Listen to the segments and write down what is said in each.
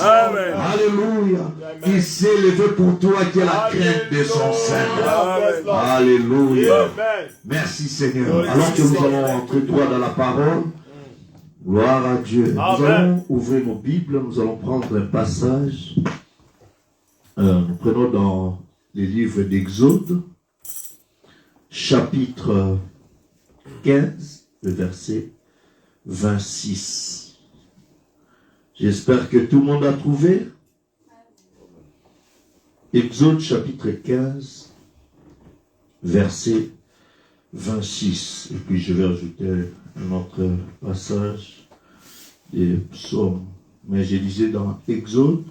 Alléluia. Il s'est levé pour toi qui est la crainte de son sein. Alléluia. Merci Seigneur. Alors que nous allons entrer droit dans la parole, gloire à Dieu. Nous allons ouvrir nos Bibles, nous allons prendre un passage. Nous prenons dans les livres d'Exode, chapitre 15, le verset 26. J'espère que tout le monde a trouvé. Exode chapitre 15, verset 26. Et puis je vais ajouter un autre passage des psaumes. Mais je lisais dans Exode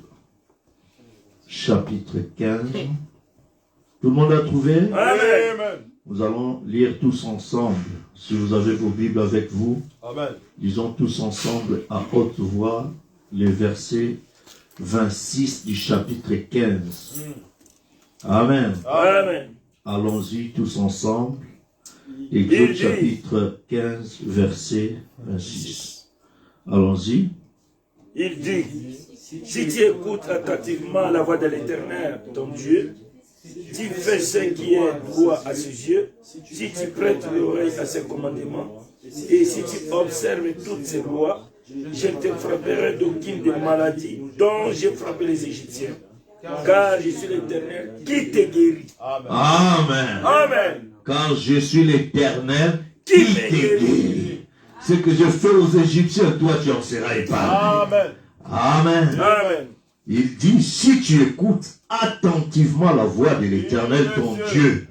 chapitre 15. Tout le monde a trouvé? Amen. Nous allons lire tous ensemble. Si vous avez vos Bibles avec vous, Amen. Lisons tous ensemble à haute voix les versets 26 du chapitre 15. Amen. Amen. Allons-y tous ensemble. Exode chapitre 15, verset 26. Allons-y. Il dit, si tu écoutes attentivement la voix de l'Éternel, ton Dieu, tu fais ce qui est droit à ses yeux, si tu prêtes l'oreille à ses commandements, et si tu observes toutes ses lois, je te frapperai d'aucune des maladies dont j'ai frappé les Égyptiens, car je suis l'Éternel qui te guérit. Amen. Amen. Car je suis l'Éternel qui te guérit. Ce que je fais aux Égyptiens, toi tu en seras épargné. Amen. Amen. Amen. Il dit, si tu écoutes attentivement la voix de l'Éternel, ton Dieu,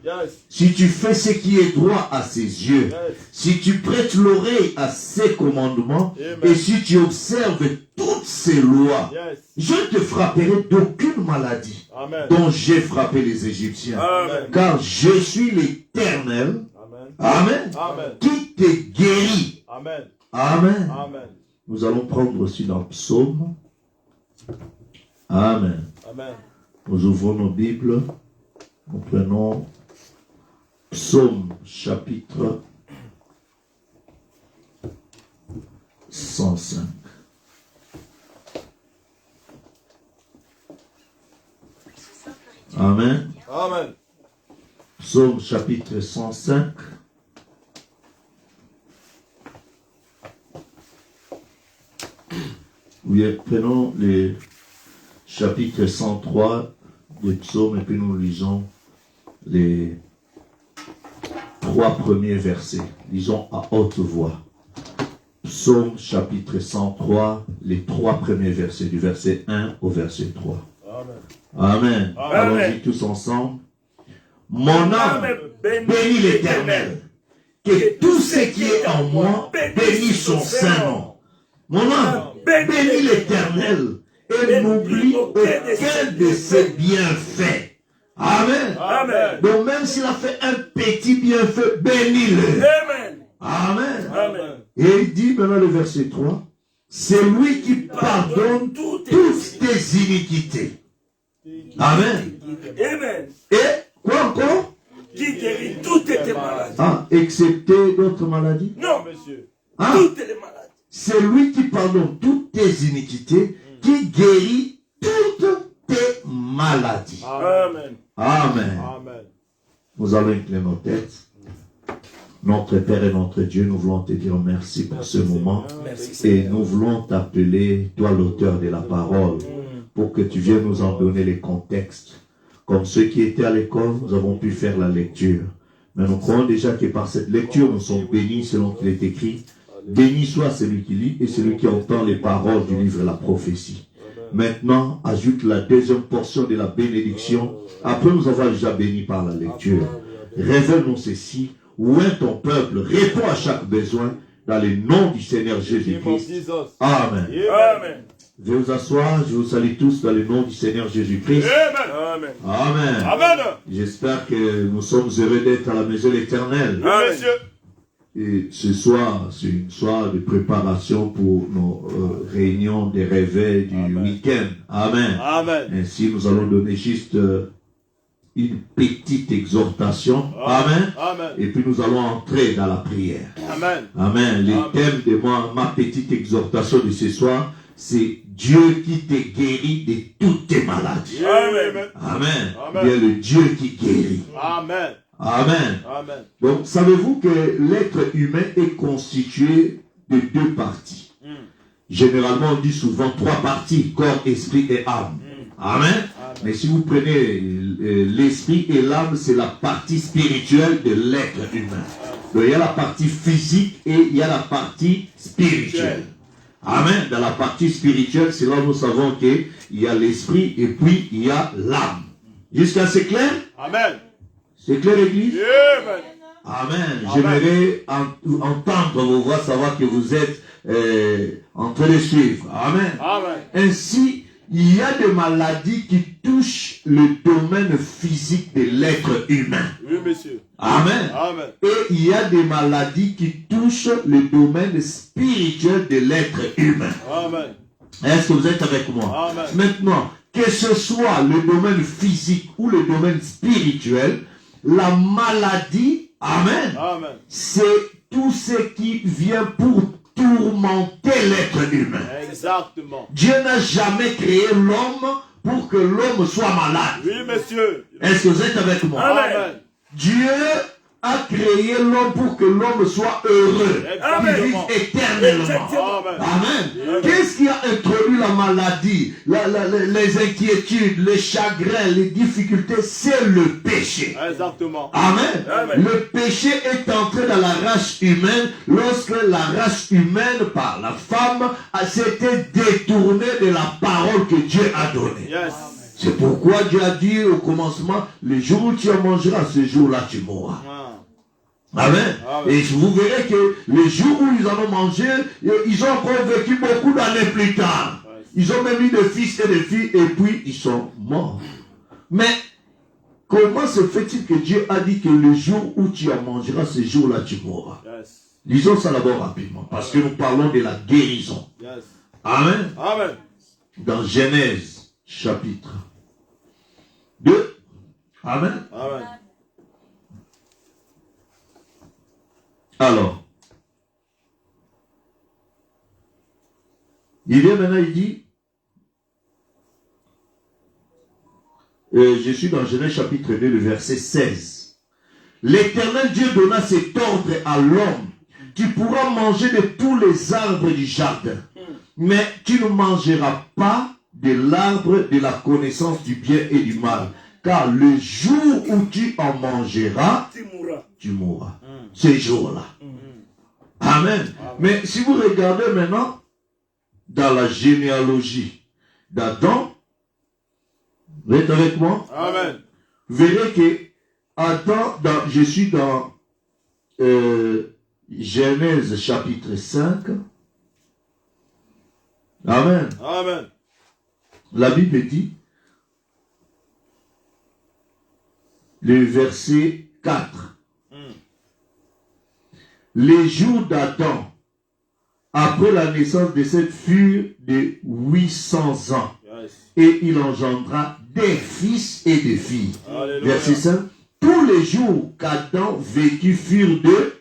si tu fais ce qui est droit à ses yeux, si tu prêtes l'oreille à ses commandements, et si tu observes toutes ses lois, je te frapperai d'aucune maladie dont j'ai frappé les Égyptiens. Car je suis l'Éternel, Amen, qui te guérit. Amen. Nous allons prendre aussi dans Psaume. Amen. Nous ouvrons nos Bibles. Nous prenons Psaume chapitre 105. Amen. Amen. Psaume chapitre 105. Oui, prenons les chapitre 103 des psaumes et puis nous lisons les 3 premiers versets. Lisons à haute voix. Psaume chapitre 103, les 3 premiers versets, du verset 1 au verset 3. Amen. Allons-y tous ensemble. Mon âme bénit l'Éternel. Que tout ce qui est en moi bénisse son saint nom. Mon âme bénit l'Éternel et n'oublie aucun de ses bienfaits. Amen. Amen. Donc même s'il a fait un petit bienfait, bénis-le. Amen. Amen. Amen. Et il dit maintenant le verset 3, c'est lui qui pardonne toutes tes iniquités. Amen. Amen. Et quoi encore? Qui guérit toutes tes maladies. Ah, excepté d'autres maladies? Non, monsieur. Ah, Toutes les maladies. c'est lui qui pardonne toutes tes iniquités, qui guérit toutes tes maladies. Amen. Amen. Amen. Nous allons incliner nos têtes. Notre Père et notre Dieu, nous voulons te dire merci pour ce moment. Merci, Et Seigneur. nous voulons t'appeler, toi l'auteur de la parole, pour que tu viennes nous en donner les contextes. Comme ceux qui étaient à l'école, nous avons pu faire la lecture. Mais nous croyons déjà que par cette lecture, nous sommes bénis selon qu'il est écrit. Béni soit celui qui lit et celui qui entend les paroles du livre de la prophétie. Maintenant, ajoute la deuxième portion de la bénédiction. Après nous avoir déjà bénis par la lecture. Révèle-nous ceci. Où est ton peuple? Réponds à chaque besoin dans le nom du Seigneur Jésus-Christ. Amen. Amen. Veuillez vous asseoir, je vous salue tous dans le nom du Seigneur Jésus-Christ. Amen. Amen. Amen. J'espère que nous sommes heureux d'être à la maison éternelle. Amen. Monsieur. Et ce soir, c'est une soirée de préparation pour nos réunions des réveils du week-end. Amen. Amen. Ainsi, nous allons donner juste une petite exhortation. Amen. Amen. Et puis nous allons entrer dans la prière. Amen. Amen. Le thème de ma petite exhortation de ce soir, c'est Dieu qui te guérit de toutes tes maladies. Amen. Amen. Amen. Il y a le Dieu qui guérit. Amen. Amen. Amen. Donc, savez-vous que l'être humain est constitué de 2 parties. Généralement, on dit souvent 3 parties, corps, esprit et âme. Amen. Mais si vous prenez l'esprit et l'âme, c'est la partie spirituelle de l'être humain. Donc, il y a la partie physique et il y a la partie spirituelle. Amen. Dans la partie spirituelle, c'est là où nous savons qu'il y a l'esprit et puis il y a l'âme. Jusqu'à c'est clair? Amen. C'est clair, l'église? Amen. Amen. J'aimerais entendre vos voix, savoir que vous êtes en train de suivre. Amen. Amen. Ainsi, il y a des maladies qui touchent le domaine physique de l'être humain. Oui, monsieur. Amen. Amen. Et il y a des maladies qui touchent le domaine spirituel de l'être humain. Amen. Est-ce que vous êtes avec moi? Amen. Maintenant, que ce soit le domaine physique ou le domaine spirituel, la maladie, amen, Amen. c'est tout ce qui vient pour tourmenter l'être humain. Exactement. Dieu n'a jamais créé l'homme pour que l'homme soit malade. Oui, monsieur. Est-ce que vous êtes avec moi? Amen. Dieu a créé l'homme pour que l'homme soit heureux. Amen. Qu'il vive éternellement. Amen. Amen. Qu'est-ce qui a introduit la maladie, les inquiétudes, les chagrins, les difficultés? C'est le péché. Exactement. Amen. Amen. Le péché est entré dans la race humaine lorsque la race humaine, par la femme, s'était détournée de la parole que Dieu a donnée. Yes. C'est pourquoi Dieu a dit au commencement, le jour où tu en mangeras, ce jour-là tu mourras. Amen. Amen. Et vous verrez que le jour où ils en ont mangé, ils ont encore vécu beaucoup d'années plus tard. Ils ont même eu des fils et des filles et puis ils sont morts. Mais comment se fait-il que Dieu a dit que le jour où tu en mangeras, ce jour-là tu mourras? Yes. Lisons ça d'abord rapidement parce que nous parlons de la guérison. Yes. Amen. Amen. Dans Genèse chapitre 2. Amen. Amen. Alors, il vient maintenant, il dit, je suis dans Genèse chapitre 2, le verset 16. L'Éternel Dieu donna cet ordre à l'homme: tu pourras manger de tous les arbres du jardin, mais tu ne mangeras pas de l'arbre de la connaissance du bien et du mal, car le jour où tu en mangeras, Tu mourras. tu mourras. Ce jour-là. Amen. Mais si vous regardez maintenant dans la généalogie d'Adam, vous êtes avec moi? Amen. Vous verrez que Adam, je suis dans Genèse chapitre 5. Amen. Amen. La Bible dit, le verset 4. Les jours d'Adam, après la naissance de cette furent de 800 ans. Yes. Et il engendra des fils et des filles. Alléluia. Verset 5. Tous les jours qu'Adam vécut furent de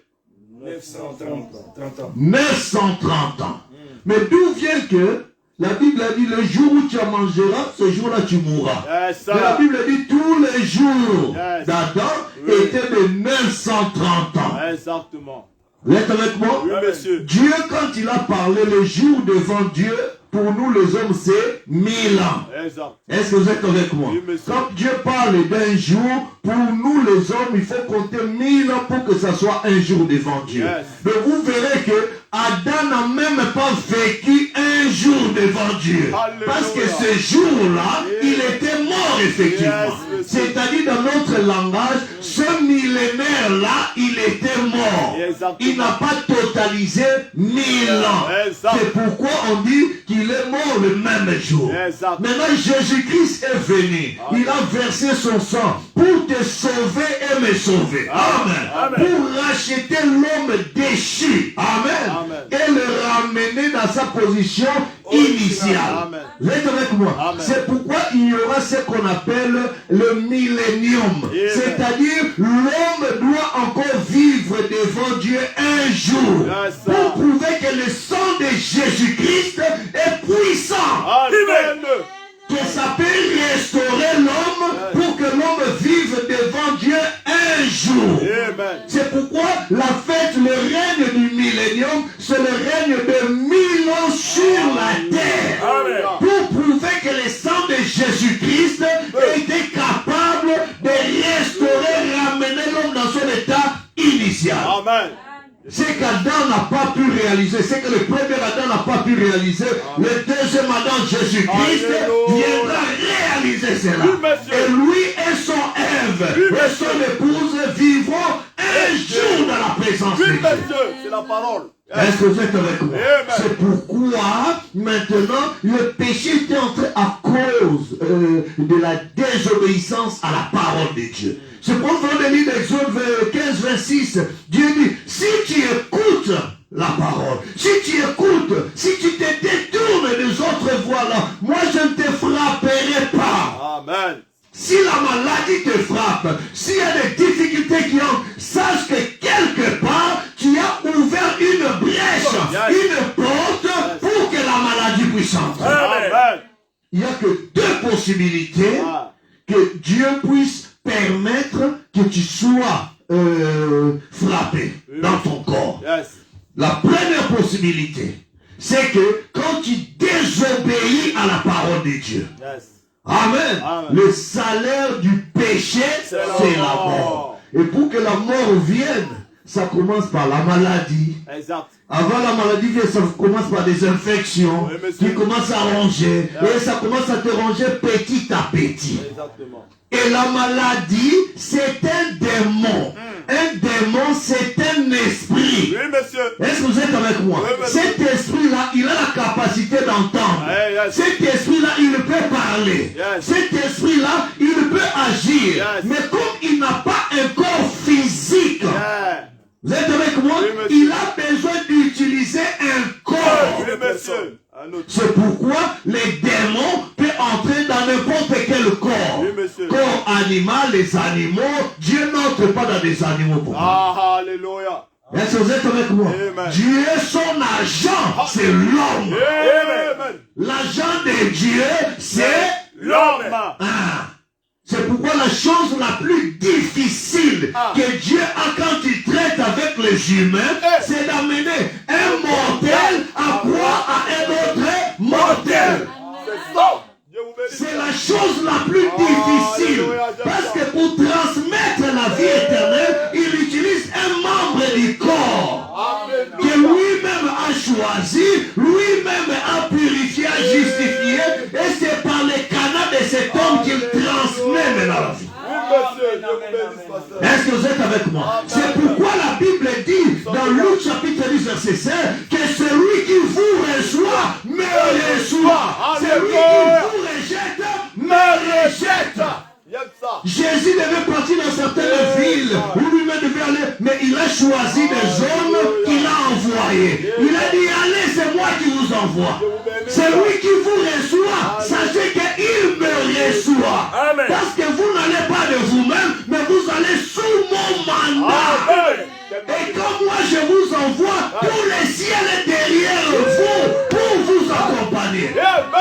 930 ans. 930 ans. Mais d'où vient que la Bible a dit le jour où tu en mangeras, ce jour-là tu mourras. Yes, Mais la Bible dit tous les jours Yes. d'Adam Oui. étaient de 930 ans. Exactement. Vous êtes avec moi? Oui, monsieur. Dieu, quand il a parlé le jour devant Dieu, pour nous les hommes, c'est 1000 ans. Exact. Est-ce que vous êtes avec moi? Oui, monsieur. Quand Dieu parle d'un jour, pour nous les hommes, il faut compter 1000 ans pour que ça soit un jour devant Dieu. Yes. Mais vous verrez que Adam n'a même pas vécu un jour devant Dieu. Alléluia. Parce que ce jour-là, il était mort effectivement. Yes, monsieur. C'est-à-dire dans notre langage, ce millénaire-là, il était mort. Exactement. Il n'a pas totalisé 1000 ans. Exact. C'est pourquoi on dit qu'il est mort le même jour. Exact. Maintenant, Jésus-Christ est venu. Il a versé son sang pour te sauver et me sauver. Amen. Amen. Pour racheter l'homme déchu. Amen. Amen. Et le ramener dans sa position initiale. Amen. Vous êtes avec moi? Amen. C'est pourquoi il y aura ce qu'on appelle le millénium. Amen. C'est-à-dire, l'homme doit encore vivre devant Dieu un jour. Yes, sir. Pour prouver que le sang de Jésus-Christ est puissant. Amen. Que ça peut restaurer l'homme pour que l'homme vive devant Dieu un jour. Amen. C'est pourquoi la fête, le règne du millénium, c'est le règne de 1000 ans sur la terre. Amen. Pour prouver que le sang de Jésus-Christ était capable de restaurer, ramener l'homme dans son état initial. Amen. Ce qu'Adam n'a pas pu réaliser, ce que le premier Adam n'a pas pu réaliser, le deuxième Adam, Jésus-Christ, Alléluia. viendra réaliser cela. Oui, monsieur. Et lui et son Ève, Oui, et monsieur. son épouse vivront un jour dans la présence de Oui, Dieu. monsieur. C'est la parole. Est-ce que vous êtes avec moi? Amen. C'est pourquoi maintenant le péché est entré à cause de la désobéissance à la parole de Dieu. C'est pourquoi dans le livre d'Exode 15-26, Dieu dit, si tu écoutes la parole, si tu écoutes, si tu te détournes des autres voies là, moi je ne te frapperai pas. Amen. Si la maladie te frappe, s'il y a des difficultés qui entrent, sache que quelque part, tu as ouvert une brèche, une porte pour que la maladie puisse entrer. Amen. Il n'y a que deux possibilités Ah. que Dieu puisse permettre que tu sois frappé dans ton corps. Yes. La première possibilité, c'est que quand tu désobéis à la parole de Dieu, Yes. Amen. Amen. Le salaire du péché, c'est la mort. Et pour que la mort vienne, ça commence par la maladie. Exact. Avant la maladie, ça commence par des infections Oui, monsieur. qui commencent à ronger. Et ça commence à te ronger petit à petit. Exactement. Et la maladie, c'est un démon. Un démon, c'est un esprit. Oui, monsieur. Est-ce que vous êtes avec moi? Oui, monsieur. Cet esprit-là, il a la capacité d'entendre. Hey, yes. Cet esprit-là, il peut parler. Yes. Cet esprit-là, il peut agir. Yes. Mais comme il n'a pas un corps physique, Yeah. vous êtes avec moi? Oui, monsieur. Il a besoin d'utiliser un corps. Oui, monsieur. Un autre. C'est pourquoi les démons peuvent entrer dans n'importe quel corps. Oui, monsieur. Corps animal, les animaux. Dieu n'entre pas dans des animaux pour moi. Ah, alléluia. Est-ce que vous êtes avec moi? Amen. Dieu, son agent, c'est l'homme. Amen. L'agent de Dieu, c'est L'homme. Ah. C'est pourquoi la chose la plus difficile que Dieu a quand il traite avec les humains, c'est d'amener un mortel à croire à un autre mortel. C'est ça. Dieu vous bénisse. C'est la chose la plus difficile. Parce que pour transmettre la vie éternelle, il utilise un membre du corps. Amen. Que choisi, lui-même a purifié, a justifié, et c'est par les canaux de cet homme qu'il transmet maintenant la vie. Est-ce que vous êtes avec moi? C'est pourquoi la Bible dit dans Luc chapitre 10 verset 16 que celui qui vous reçoit me reçoit. Celui qui vous rejette me rejette. Jésus devait partir dans certaines villes où lui-même devait aller, mais il a choisi des hommes qu'il a envoyés. Il a dit, allez, c'est moi qui vous envoie. Celui qui vous reçoit, sachez qu'il me reçoit. Amen. Parce que vous n'allez pas de vous-même, mais vous allez sous mon mandat. Amen. Et comme moi je vous envoie, tout le ciel est derrière vous pour vous accompagner.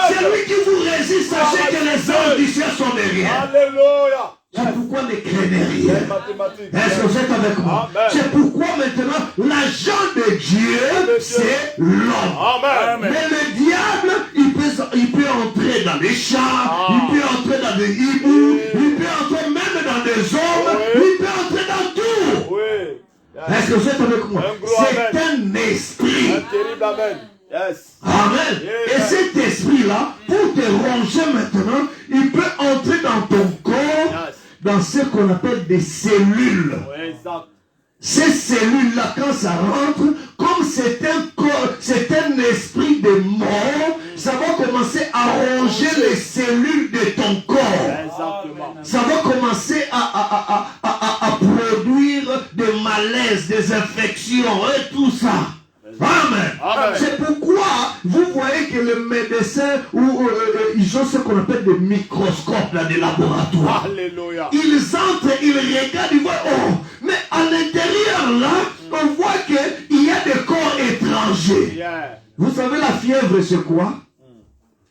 Celui qui vous résiste, sachez que les anges du ciel sont derrière. Alléluia. C'est pourquoi ne craignez rien. Est-ce que vous êtes avec moi? C'est pourquoi maintenant l'agent de Dieu, c'est l'homme. Amen. Mais le diable, il peut entrer dans les champs, il peut entrer dans des hiboux, il peut entrer même dans des hommes, il peut entrer dans tout. Oui. Est-ce que vous êtes avec moi? C'est un esprit. Un terrible amen. Yes. Amen. Et cet esprit-là, pour te ronger maintenant, il peut entrer dans ton corps, dans ce qu'on appelle des cellules. Oui, exact. Ces cellules-là, quand ça rentre, comme c'est un corps, c'est un esprit de mort, ça va commencer à ronger les cellules de ton corps. Exactement. Ça va commencer à produire des malaises, des infections et tout ça. Amen. Amen. C'est pourquoi vous voyez que les médecins, ils ont ce qu'on appelle des microscopes là, des laboratoires. Alléluia. Ils entrent, ils regardent, ils voient, oh, mais à l'intérieur là, on voit qu'il y a des corps étrangers. Yeah. Vous savez la fièvre c'est quoi?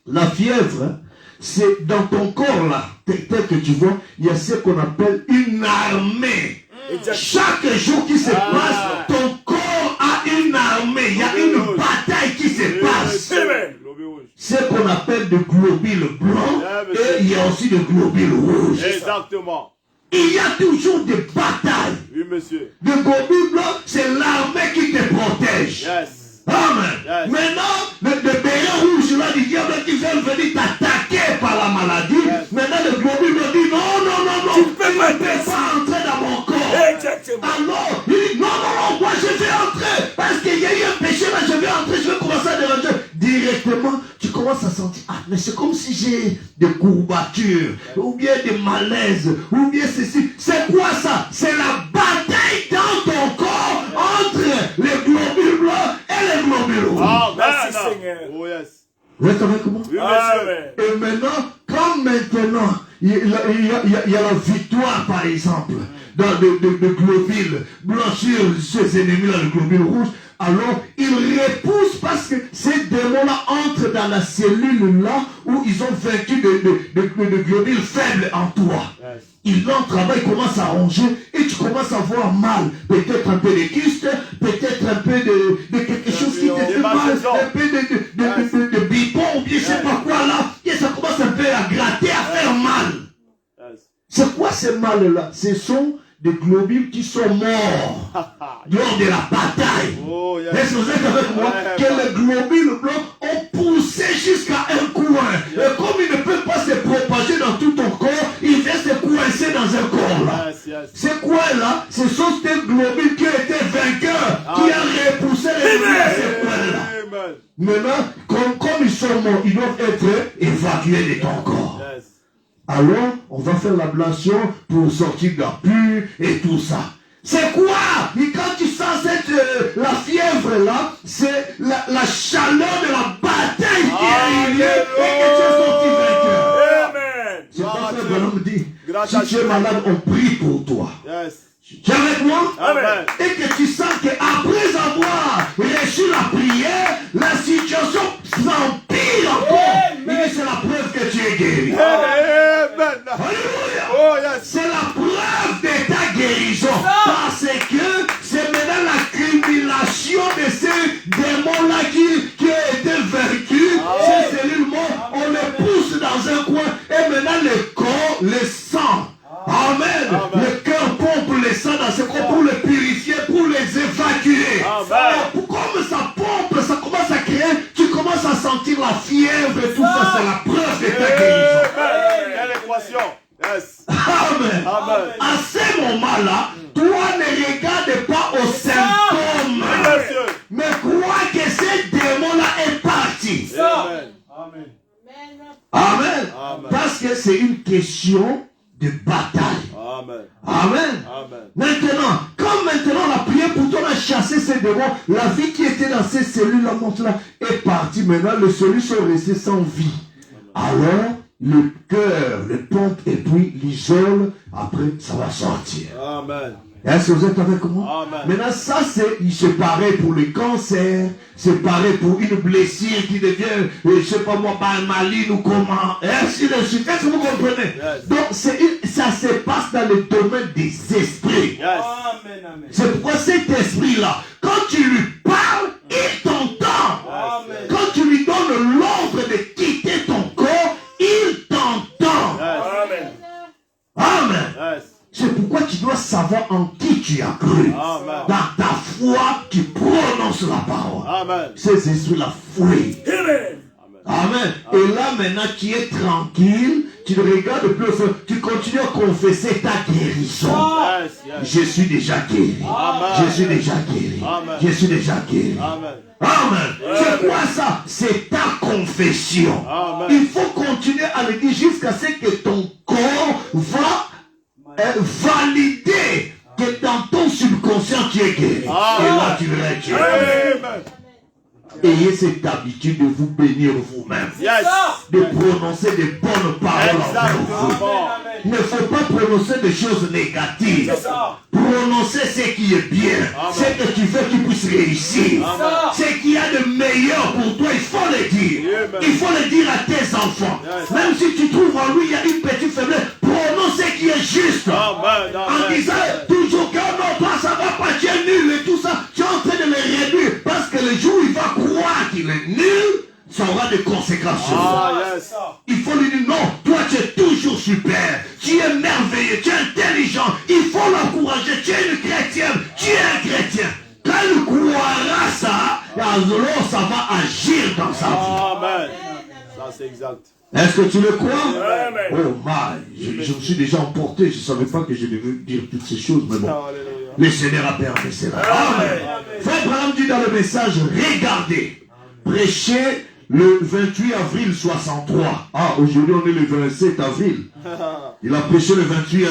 La fièvre, c'est dans ton corps là, tel que tu vois, il y a ce qu'on appelle une armée. Chaque jour qui se passe, ton corps a une armée, il y a une bataille qui se passe. Ce qu'on appelle des globules blancs et il y a aussi des globules rouges. Exactement. Il y a toujours des batailles. Oui, monsieur. Les globules blancs, c'est l'armée qui te protège. Yes. Amen. Yes. Maintenant, le béret rouge là du diable qui veulent venir t'attaquer par la maladie. Yes. Maintenant, le globule me dit non. Tu peux il pas ne peut pas entrer dans mon corps. Exactement. Alors, il dit non, moi je vais entrer. Parce qu'il y a eu un péché là, je vais entrer, je vais commencer à déranger. Directement, tu commences à sentir, mais c'est comme si j'ai des courbatures, ou bien des malaises, ou bien ceci. C'est quoi ça? C'est la bataille dans ton corps entre les globules blancs et les globules rouges. Merci Seigneur. Oh, yes. Vous êtes avec moi? Oui, monsieur. Amen. Et maintenant, il y a la victoire, par exemple, dans le globule blanc sur ses ennemis, là, le globule rouge. Alors, il repousse parce que ces démons-là entrent dans la cellule-là où ils ont vaincu de globules faibles en toi. Yes. Il entre là-bas, il commence à ronger et tu commences à avoir mal. Peut-être un peu de kyste, peut-être un peu de quelque chose qui te fait mal, un peu de bipon ou bien je sais pas quoi là. Et ça commence un peu à gratter, à faire mal. Yes. C'est quoi ce mal-là? Ce sont des globules qui sont morts lors de la bataille. Oh, yes. Est-ce que vous êtes avec moi? Que les globules blancs ont poussé jusqu'à un coin. Et comme ils ne peuvent pas se propager dans tout ton corps, ils viennent se coincer dans un corps là. Yes, yes. Ces coins-là, ce sont ces globules qui ont été vainqueurs, qui ont repoussé les globules à ces coins-là. Amen. Maintenant, comme ils sont morts, ils doivent être évacués de ton corps. Yes. Alors, on va faire l'ablation pour sortir de la pure et tout ça. C'est quoi? Et quand tu sens la fièvre là, c'est la chaleur de la bataille qui est arrivée et que tu es sorti vainqueur. Amen. C'est pour ça que l'homme dit, Grâce si à tu es Dieu. malade, on prie pour toi. Yes. Tu es avec moi? Amen. Et que tu sens qu'après avoir reçu la prière, la situation s'empire encore. Il dit, c'est la preuve que tu es guéri. Amen. Alléluia. Oh, yes. C'est la preuve de ta guérison. Parce que c'est maintenant la cumulation de ces démons-là qui ont été vaincus. Ces cellules mortes, on les pousse dans un coin. Et maintenant le corps, le sang. Amen. Le cœur pompe le sang dans ce corps pour les purifier, pour les évacuer. Amen. Comme ça pompe, ça commence Amen. Amen. Parce que c'est une question de bataille. Amen. Amen. Amen. Maintenant, quand maintenant on a prié pour toi, on a chassé ces démons, la vie qui était dans ces cellules-là, est partie. Maintenant, les cellules sont restées sans vie. Alors, le cœur, le pompe et puis l'isole, après, ça va sortir. Amen. Est-ce que vous êtes avec moi? Amen. Maintenant, ça, c'est pareil pour le cancer, c'est pareil pour une blessure qui devient, je sais pas moi, maline ou comment. Ainsi de suite. Est-ce que vous comprenez? Yes. Donc, ça se passe dans le domaine des esprits. Yes. Amen, amen. C'est pourquoi cet esprit-là, quand tu lui parles, il t'entend. Amen. Quand tu lui donnes l'ordre de quitter ton corps, il t'entend. Yes. Amen. Amen. Yes. C'est pourquoi tu dois savoir en qui tu as cru. Amen. Dans ta foi, tu prononces la parole. Amen. Ces esprits-là fuient. Amen. Amen. Et là, maintenant, tu es tranquille. Tu ne regardes plus au fond. Tu continues à confesser ta guérison. Yes. Yes. Je suis déjà guéri. Amen. Je suis déjà guéri. Amen. Je suis déjà guéri. Amen. Amen. C'est quoi ça? C'est ta confession. Amen. Il faut continuer à le dire jusqu'à ce que ton corps va valider que dans ton subconscient tu es guéri. Et là tu verras Dieu. Amen. Ayez cette habitude de vous bénir vous-même. Yes. De prononcer de bonnes paroles envers vous. Exactement. Il ne faut pas prononcer des choses négatives. Prononcer ce qui est bien. Ce que tu veux qu'il puisse réussir. Amen. Ce qu'il y a de meilleur pour toi, il faut le dire. Amen. Il faut le dire à tes enfants. Yes. Même si tu trouves en lui, il y a une petite faiblesse, prononce ce qui est juste. Amen. En Amen. disant toujours que non, toi ça va pas, tu es nul et tout ça. Tu es en train de le réduire. Parce que le jour où il va croire qu'il est nul, ça aura des conséquences sur lui. Ah, yes. Il faut lui dire non, toi tu es toujours super, tu es merveilleux, tu es intelligent, il faut l'encourager, tu es une chrétienne, tu es un chrétien. Quand il croira ça, alors ça va agir dans sa vie. Amen. Ça, c'est exact. Est-ce que tu le crois? Amen. Oh my, je me suis déjà emporté, je ne savais pas que je devais dire toutes ces choses, mais bon, Alléluia. le Seigneur a permis cela. Amen. Frère Branham dit dans le message, regardez, prêchez le 28 avril 63. Ah, aujourd'hui on est le 27 avril. Il a prêché le 28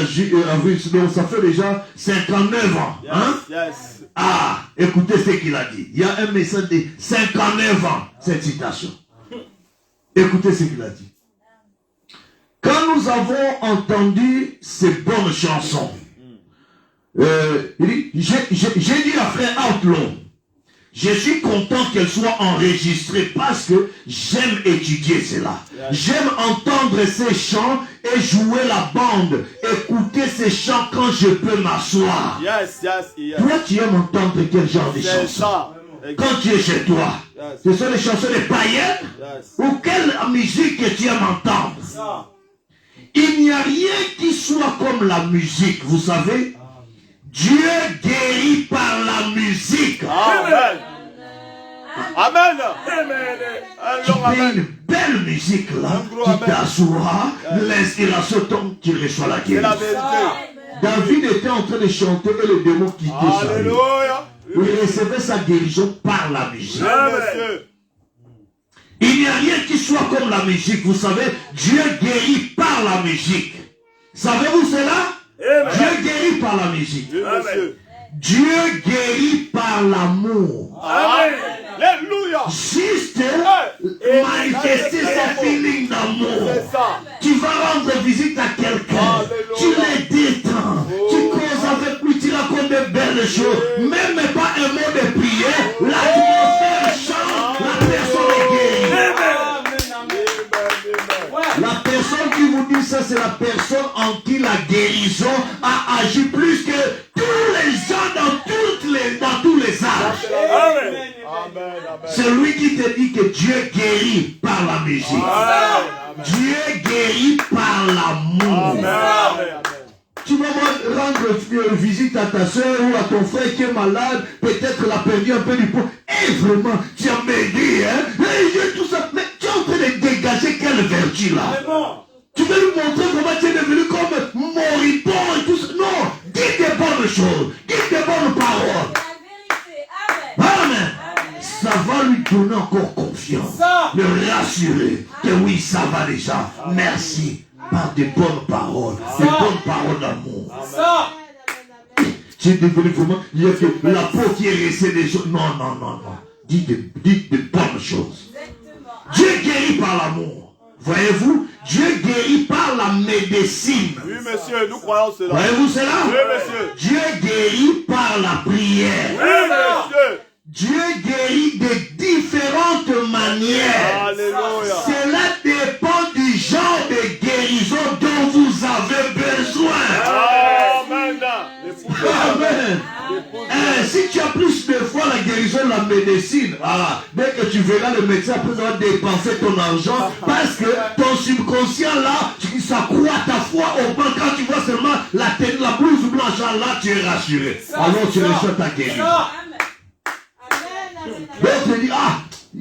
avril, donc ça fait déjà 59 ans. Hein? Yes. Ah, écoutez ce qu'il a dit. Il y a un message de 59 ans, cette citation. Écoutez ce qu'il a dit. Quand nous avons entendu ces bonnes chansons, il dit, j'ai dit à frère Outlaw, je suis content qu'elle soit enregistrée parce que j'aime étudier cela. J'aime entendre ces chants et jouer la bande, écouter ces chants quand je peux m'asseoir. Yes, yes, yes. Toi, tu aimes entendre quel genre de C'est chansons? ça. Quand tu es chez toi, Yes. ce sont les chansons des païennes Yes. ou quelle musique que tu aimes entendre? Il n'y a rien qui soit comme la musique, vous savez. Dieu guérit par la musique. Amen. Amen. Amen. Tu Alors, fais amen. une belle musique là, Un gros qui amen. t'assoira, l'inspiration tombe, tu reçois la C'est la guérison. vérité. David était en train de chanter et le démon quittait sa vie. Alléluia. Il recevait sa guérison par la musique. Oui, monsieur. Il n'y a rien qui soit comme la musique. Vous savez, Dieu guérit par la musique. Savez-vous cela? Amen. Dieu guérit par la musique. Oui, monsieur. Dieu guérit par l'amour. Amen. Alléluia. Juste manifester sa feeling d'amour. C'est ça. Tu vas rendre visite à quelqu'un. Alléluia. Tu les détends. Tu causes avec lui, tu racontes de belles choses. Même pas un mot de prière. L'atmosphère change. La personne est guérie. La personne qui vous dit ça, c'est la personne en qui la guérison a agi plus que tous les gens dans tous les âges. Amen. Amen. Amen. C'est lui qui te dit que Dieu guérit par la musique. Amen. Dieu guérit par l'amour. Amen. Amen. Tu vas rendre visite à ta soeur ou à ton frère qui est malade, peut-être elle a perdu un peu du poids. Et vraiment, tu as m'aidé, hein? Et tout ça. Mais tu es en train de dégager quelle vertu là? Tu veux lui montrer comment tu es devenu comme moribond et tout ça. Non, dis des bonnes choses, dis des bonnes paroles. Amen. Ça va lui donner encore confiance. Le rassurer que oui, ça va déjà. Merci. Par des bonnes paroles. Des bonnes paroles d'amour. J'ai développé vraiment. Il y a que la peau qui est restée des choses. Non, non, non, non. Dites de bonnes choses. Dieu guérit par l'amour. Voyez-vous, Dieu guérit par la médecine. Oui, monsieur, nous croyons cela. Voyez-vous cela? Oui, monsieur. Dieu guérit par la prière. Oui, monsieur. Dieu guérit de différentes manières. Alléluia. Cela dépend du genre de guérison dont vous avez besoin. Amen. Amen. Si tu as plus de foi la guérison de la médecine, dès que tu verras le médecin, après avoir dépensé ton argent, parce que ton subconscient là, ça croit ta foi au point. Quand tu vois seulement la blouse blanche là, tu es rassuré. Alors tu reçois ta guérison. L'autre dit,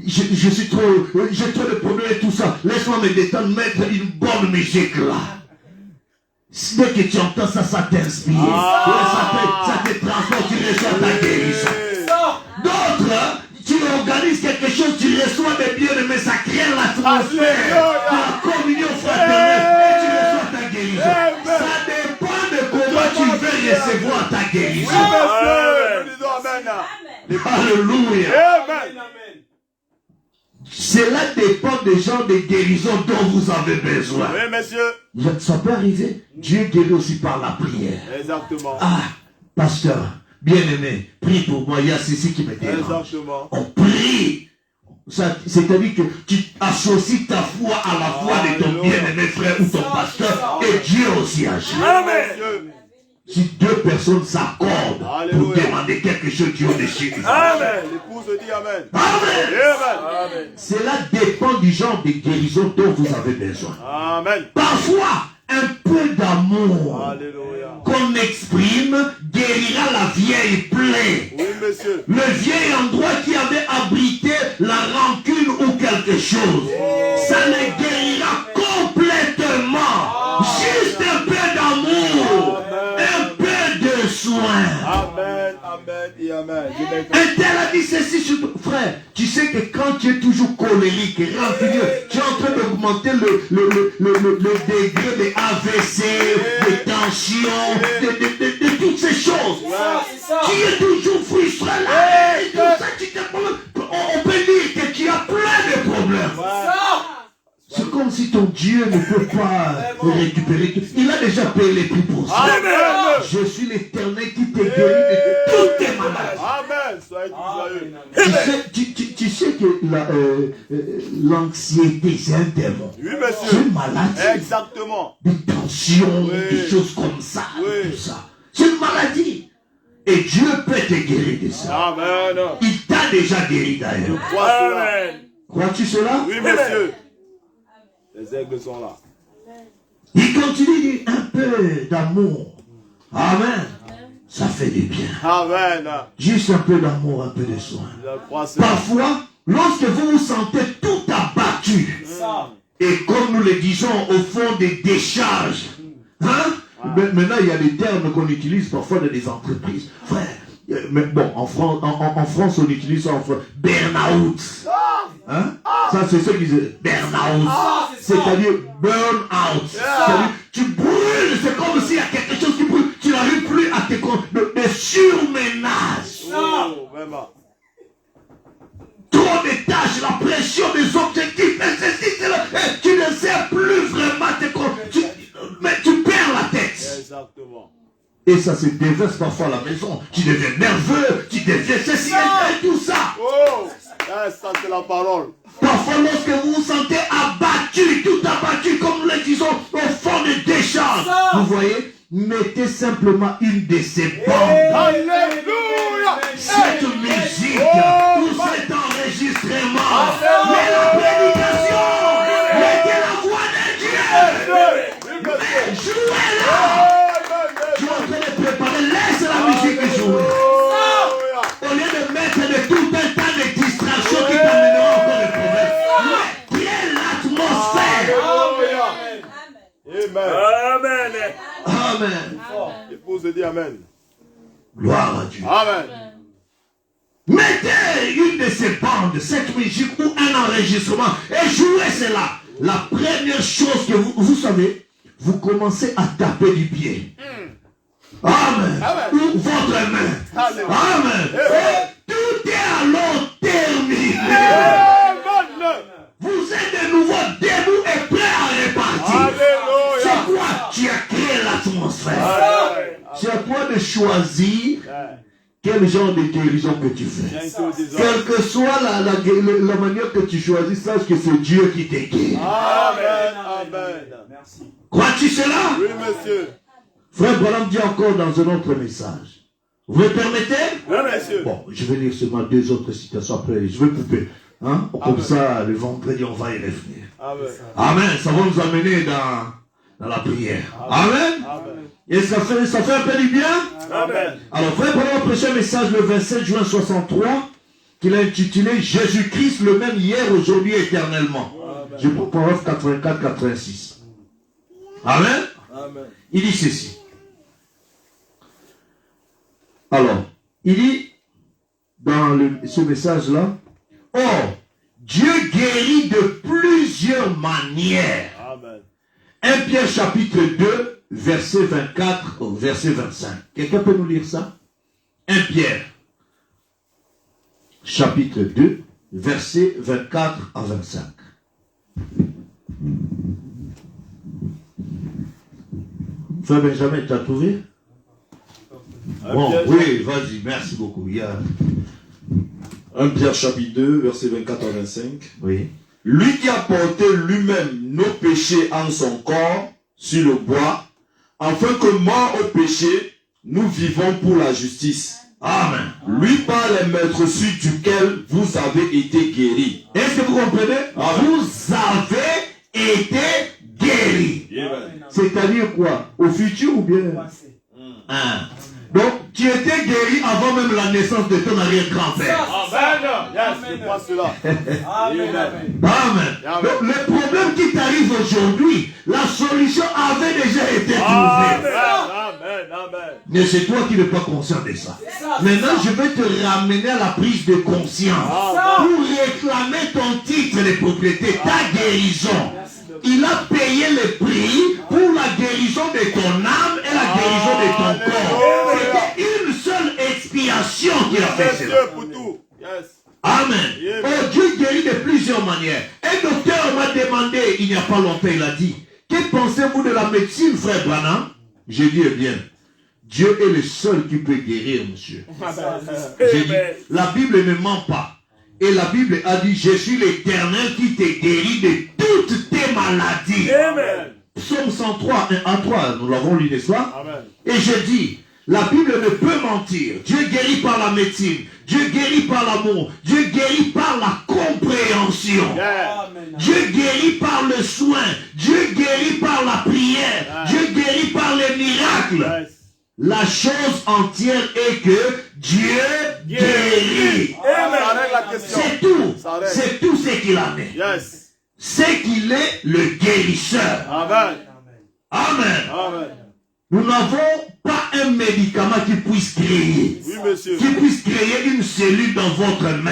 j'ai trop de problèmes et tout ça. Laisse-moi me détendre, mettre une bonne musique là. Dès que tu entends ça, ça t'inspire. Ça te transporte, tu reçois ta guérison. D'autres, tu organises quelque chose, tu reçois des bien-aimés, ça crée l'atmosphère. La communion fraternelle et tu reçois ta guérison. Ça dépend de comment tu veux recevoir ta guérison. Alléluia. Cela dépend des genres de guérison dont vous avez besoin. Oui, monsieur. Ça peut arriver. Dieu guérit aussi par la prière. Exactement. Pasteur, bien-aimé, prie pour moi. Il y a ceci qui me dérange. Exactement. On prie. C'est-à-dire que tu associes ta foi à la foi de ton bien-aimé frère ou ton pasteur. Et Dieu aussi agit. Amen. Si deux personnes s'accordent pour demander quelque chose, Dieu décide. Amen. L'épouse dit Amen. Amen. Cela dépend du genre de guérison dont vous avez besoin. Amen. Parfois, un peu d'amour qu'on exprime guérira la vieille plaie. Oui, monsieur. Le vieil endroit qui avait abrité la rancune ou quelque chose. Ça le guérira complètement. Juste un peu d'amour. Un peu de soin. Amen, amen et amen. Un tel a dit ceci sur ton frère. Tu sais que quand tu es toujours colérique et rancunieux, tu es en train d'augmenter le degré de AVC, de tension, de toutes ces choses. Tu es toujours frustré là. Et tout ça, on peut dire que tu as plein de problèmes. C'est comme si ton Dieu ne peut pas récupérer tout. Il a déjà payé les prix pour ça. Amen. Je suis l'Éternel qui te guérit de toutes tes maladies. Amen. Soyez joyeux. Tu sais que l'anxiété, c'est un démon. Oui, monsieur. C'est une maladie. Exactement. Des tensions, des choses comme ça. Tout ça. C'est une maladie. Et Dieu peut te guérir de ça. Amen. Il t'a déjà guéri d'ailleurs. Amen. Crois-tu cela? Oui, monsieur. Les aigles sont là. Il continue de dire un peu d'amour. Amen. Ça fait du bien. Amen. Juste un peu d'amour, un peu de soin. Parfois, lorsque vous vous sentez tout abattu, et comme nous le disons au fond des décharges, maintenant il y a des termes qu'on utilise parfois dans des entreprises. Frère, mais bon, en France on utilise ça en France. Burn-out. Ça c'est ce qu'ils disent. Burn-out. C'est-à-dire burn-out. C'est-à-dire tu brûles. C'est comme s'il y a quelque chose qui brûle. Tu n'arrives plus à te de surménage. Trop de tâches, la pression des objectifs, et tu ne sais plus vraiment mais tu perds la tête. Exactement. Et ça se déverse parfois à la maison. Tu deviens nerveux, tu deviens ceci et tout ça. Ça c'est la parole. Parfois lorsque vous vous sentez abattu, tout abattu, comme nous le disons, au fond des décharges, vous voyez, mettez simplement une de ces bandes. Alléluia. Cette musique ou cet enregistrement, mais la prédication, mettez la voix de Dieu, jouez-la. Tu es en train de préparer, laisse la musique jouer. Au lieu de mettre de tout un tas de distractions qui t'amèneront encore des problèmes, mettez l'atmosphère. Amen. Amen. L'épouse dit Amen. Gloire à Dieu. Amen. Mettez une de ces bandes, cette musique ou un enregistrement et jouez cela. La première chose que vous savez, vous commencez à taper du pied. Amen. Ou votre main. Amen. Et tout est alors terminé. Vous êtes de nouveau debout et prêt à repartir. C'est quoi? Tu as créé l'atmosphère. C'est à toi de choisir quel genre de guérison que tu fais. Quelle que soit la manière que tu choisis, sache que c'est Dieu qui te guérit. Amen. Amen. Merci. Crois-tu cela? Oui, monsieur. Frère Branham dit encore dans un autre message. Vous me permettez? Oui, monsieur. Bon, je vais lire seulement 2 autres citations après. Je vais couper. Hein? Comme ça, le vendredi, on va y revenir. Amen. Amen. Ça va nous amener dans la prière. Amen. Amen. Et ça fait un peu du bien? Amen. Alors, frère Branham a prêché un message le 27 juin 63 qu'il a intitulé Jésus-Christ le même hier, aujourd'hui, éternellement. Amen. Je prends Proverbe 84-86. Amen. Amen. Il dit ceci. Alors, il dit dans ce message-là, or, Dieu guérit de plusieurs manières. Amen. 1 Pierre chapitre 2, verset 24 au verset 25. Quelqu'un peut nous lire ça? 1 Pierre chapitre 2, verset 24 à 25. Frère Benjamin, tu as trouvé? Bon, oui, vas-y, merci beaucoup. Il y a... 1 Pierre chapitre 2, verset 24 à 25. Oui. Lui qui a porté lui-même nos péchés en son corps sur le bois, afin que mort au péché, nous vivons pour la justice. Amen. Lui par les meurtrissures duquel vous avez été guéris. Est-ce que vous comprenez? Amen. Vous avez été guéris. Amen. C'est-à-dire quoi? Au futur ou bien? Hein? Donc, tu étais guéri avant même la naissance de ton arrière-grand-père. Amen. Yes, je crois cela. Amen. Amen. Donc, le problème qui t'arrive aujourd'hui, la solution avait déjà été trouvée. Amen. Amen. Amen. Mais c'est toi qui n'es pas conscient de ça. Maintenant, je vais te ramener à la prise de conscience pour réclamer ton titre de propriété, ta guérison. Il a payé le prix pour la guérison de ton âme et la guérison de ton corps. C'était une seule expiation qu'il a fait cela. Dieu pour tout. Yes. Amen. Oh, Dieu guérit de plusieurs manières. Un docteur m'a demandé il n'y a pas longtemps, il a dit, que pensez-vous de la médecine, frère Branham? J'ai dit, eh bien, Dieu est le seul qui peut guérir, monsieur. J'ai dit, la Bible ne ment pas. Et la Bible a dit, je suis l'Éternel qui te guérit de toutes tes maladies. Amen. Psaume 103, 1 à 3, nous l'avons lu, n'est-ce pas? Amen. Et je dis, la Bible ne peut mentir. Dieu guérit par la médecine. Dieu guérit par l'amour. Dieu guérit par la compréhension. Yes. Dieu guérit par le soin. Dieu guérit par la prière. Dieu guérit par les miracles. Yes. La chose entière est que Dieu guérit. Amen. Ça règle la question. C'est tout. Ça règle. C'est tout ce qu'il en est. Yes. C'est qu'il est le guérisseur. Amen. Amen. Amen. Nous n'avons pas un médicament qui puisse créer. Oui, monsieur. Qui puisse créer une cellule dans votre main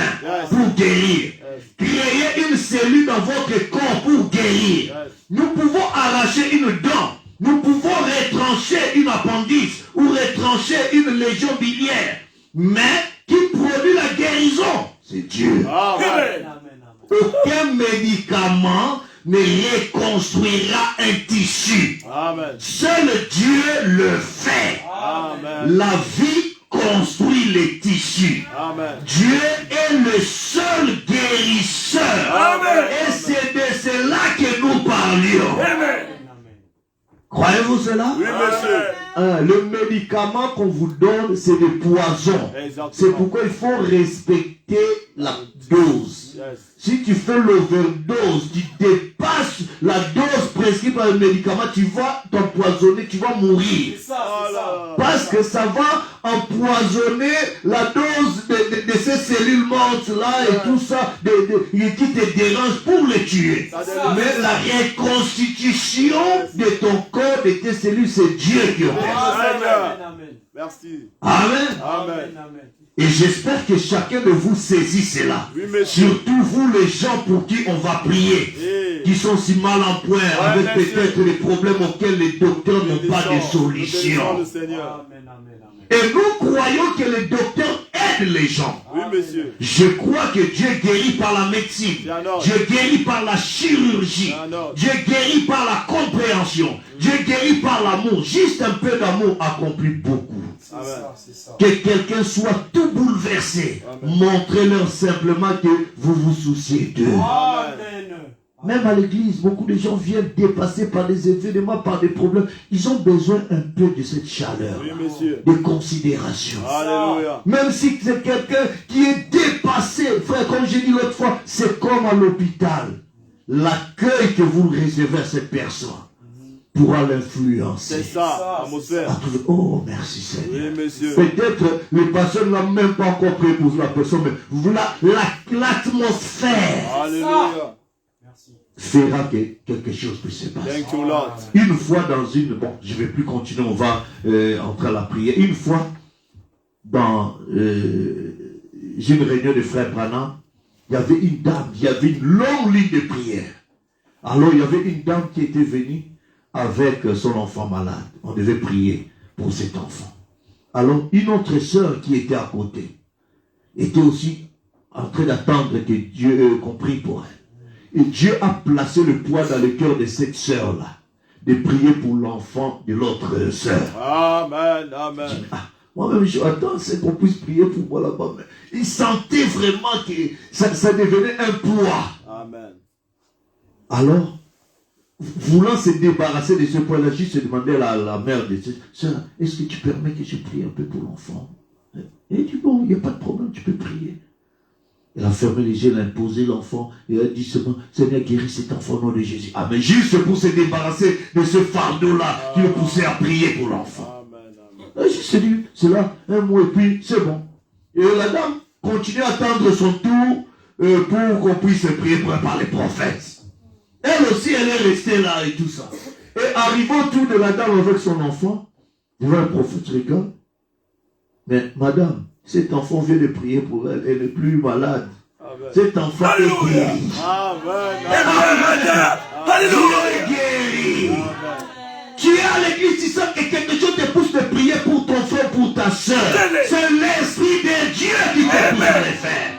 pour guérir. Créer une cellule dans votre corps pour guérir. Nous pouvons arracher une dent. Nous pouvons retrancher une appendice ou retrancher une légion biliaire. Mais qui produit la guérison, c'est Dieu. Amen. Aucun médicament ne reconstruira un tissu. Amen. Seul Dieu le fait. Amen. La vie construit les tissus. Amen. Dieu est le seul guérisseur. Amen. Et c'est de cela que nous parlions. Amen. Croyez-vous cela? Oui, monsieur. Le médicament qu'on vous donne, c'est des poisons. Exactement. C'est pourquoi il faut respecter la dose. Yes. Si tu fais l'overdose, tu dépasses la dose prescrite par le médicament, tu vas t'empoisonner, tu vas mourir. Voilà. Parce que ça va empoisonner la dose de ces cellules mortes là et tout ça qui te dérange pour les tuer. Mais la reconstitution de ton corps, de tes cellules, c'est Dieu qui opère. Seigneur. Merci. Amen. Amen. Et j'espère que chacun de vous saisit cela. Oui, monsieur. Surtout vous les gens pour qui on va prier. Eh. Qui sont si mal en point, avec monsieur. peut-être des problèmes auxquels les docteurs n'ont pas de Nous solution. le Seigneur. Et nous croyons que les docteurs aident les gens. Oui, monsieur. Je crois que Dieu guérit par la médecine. C'est un ordre. Dieu guérit par la chirurgie. C'est un ordre. Dieu guérit par la compréhension. Dieu guérit par l'amour. Juste un peu d'amour accomplit beaucoup. Amen. Que quelqu'un soit tout bouleversé. Montrez-leur simplement que vous vous souciez d'eux. Amen. Même à l'église, beaucoup de gens viennent dépassés par des événements, par des problèmes. Ils ont besoin un peu de cette chaleur, Oui, monsieur. de considération. Alléluia. Même si c'est quelqu'un qui est dépassé, frère, comme j'ai dit l'autre fois, c'est comme à l'hôpital. L'accueil que vous réservez à cette personne pourra l'influencer. C'est ça, atmosphère. Oh, merci Seigneur. Oui, monsieur. Peut-être les personnes n'ont même pas encore prié pour la personne, mais voilà l'atmosphère Alléluia. fera que quelque chose puisse se passer. Thank you, Lord. Une fois dans une... Bon, je ne vais plus continuer, on va entrer à la prière. Une fois, dans une réunion de frères Branham, il y avait une dame, il y avait une longue ligne de prière. Alors, il y avait une dame qui était venue avec son enfant malade. On devait prier pour cet enfant. Alors, une autre sœur qui était à côté était aussi en train d'attendre que Dieu qu'on prie pour elle. Et Dieu a placé le poids dans le cœur de cette sœur-là, de prier pour l'enfant de l'autre sœur. Amen, amen. Moi-même, je attends, c'est qu'on puisse prier pour moi là-bas. Mais il sentait vraiment que ça devenait un poids. Amen. Alors, voulant se débarrasser de ce poids-là, juste se demandait à la mère de cette sœur, est-ce que tu permets que je prie un peu pour l'enfant? Et elle dit, bon, il n'y a pas de problème, tu peux prier. Elle a fermé les yeux, elle a imposé l'enfant et elle a dit seulement, Seigneur, guéris cet enfant au nom de Jésus. Ah, mais juste pour se débarrasser de ce fardeau-là qui le poussait à prier pour l'enfant. Amen, amen. Là, je dit, c'est là, un mot et puis c'est bon. Et la dame continue à attendre son tour pour qu'on puisse prier par les prophètes. Elle aussi, elle est restée là et tout ça. Et arrivé au tour de la dame avec son enfant, devant le prophète regarde. Mais madame, cet enfant vient de prier pour elle, elle n'est plus malade. Amen. Cet enfant est guéri. Amen. Alléluia. Tu es guéri. Tu es à l'église, tu sens que quelque chose te pousse de prier pour ton frère, pour ta soeur. C'est l'Esprit de Dieu qui te pousse à le faire.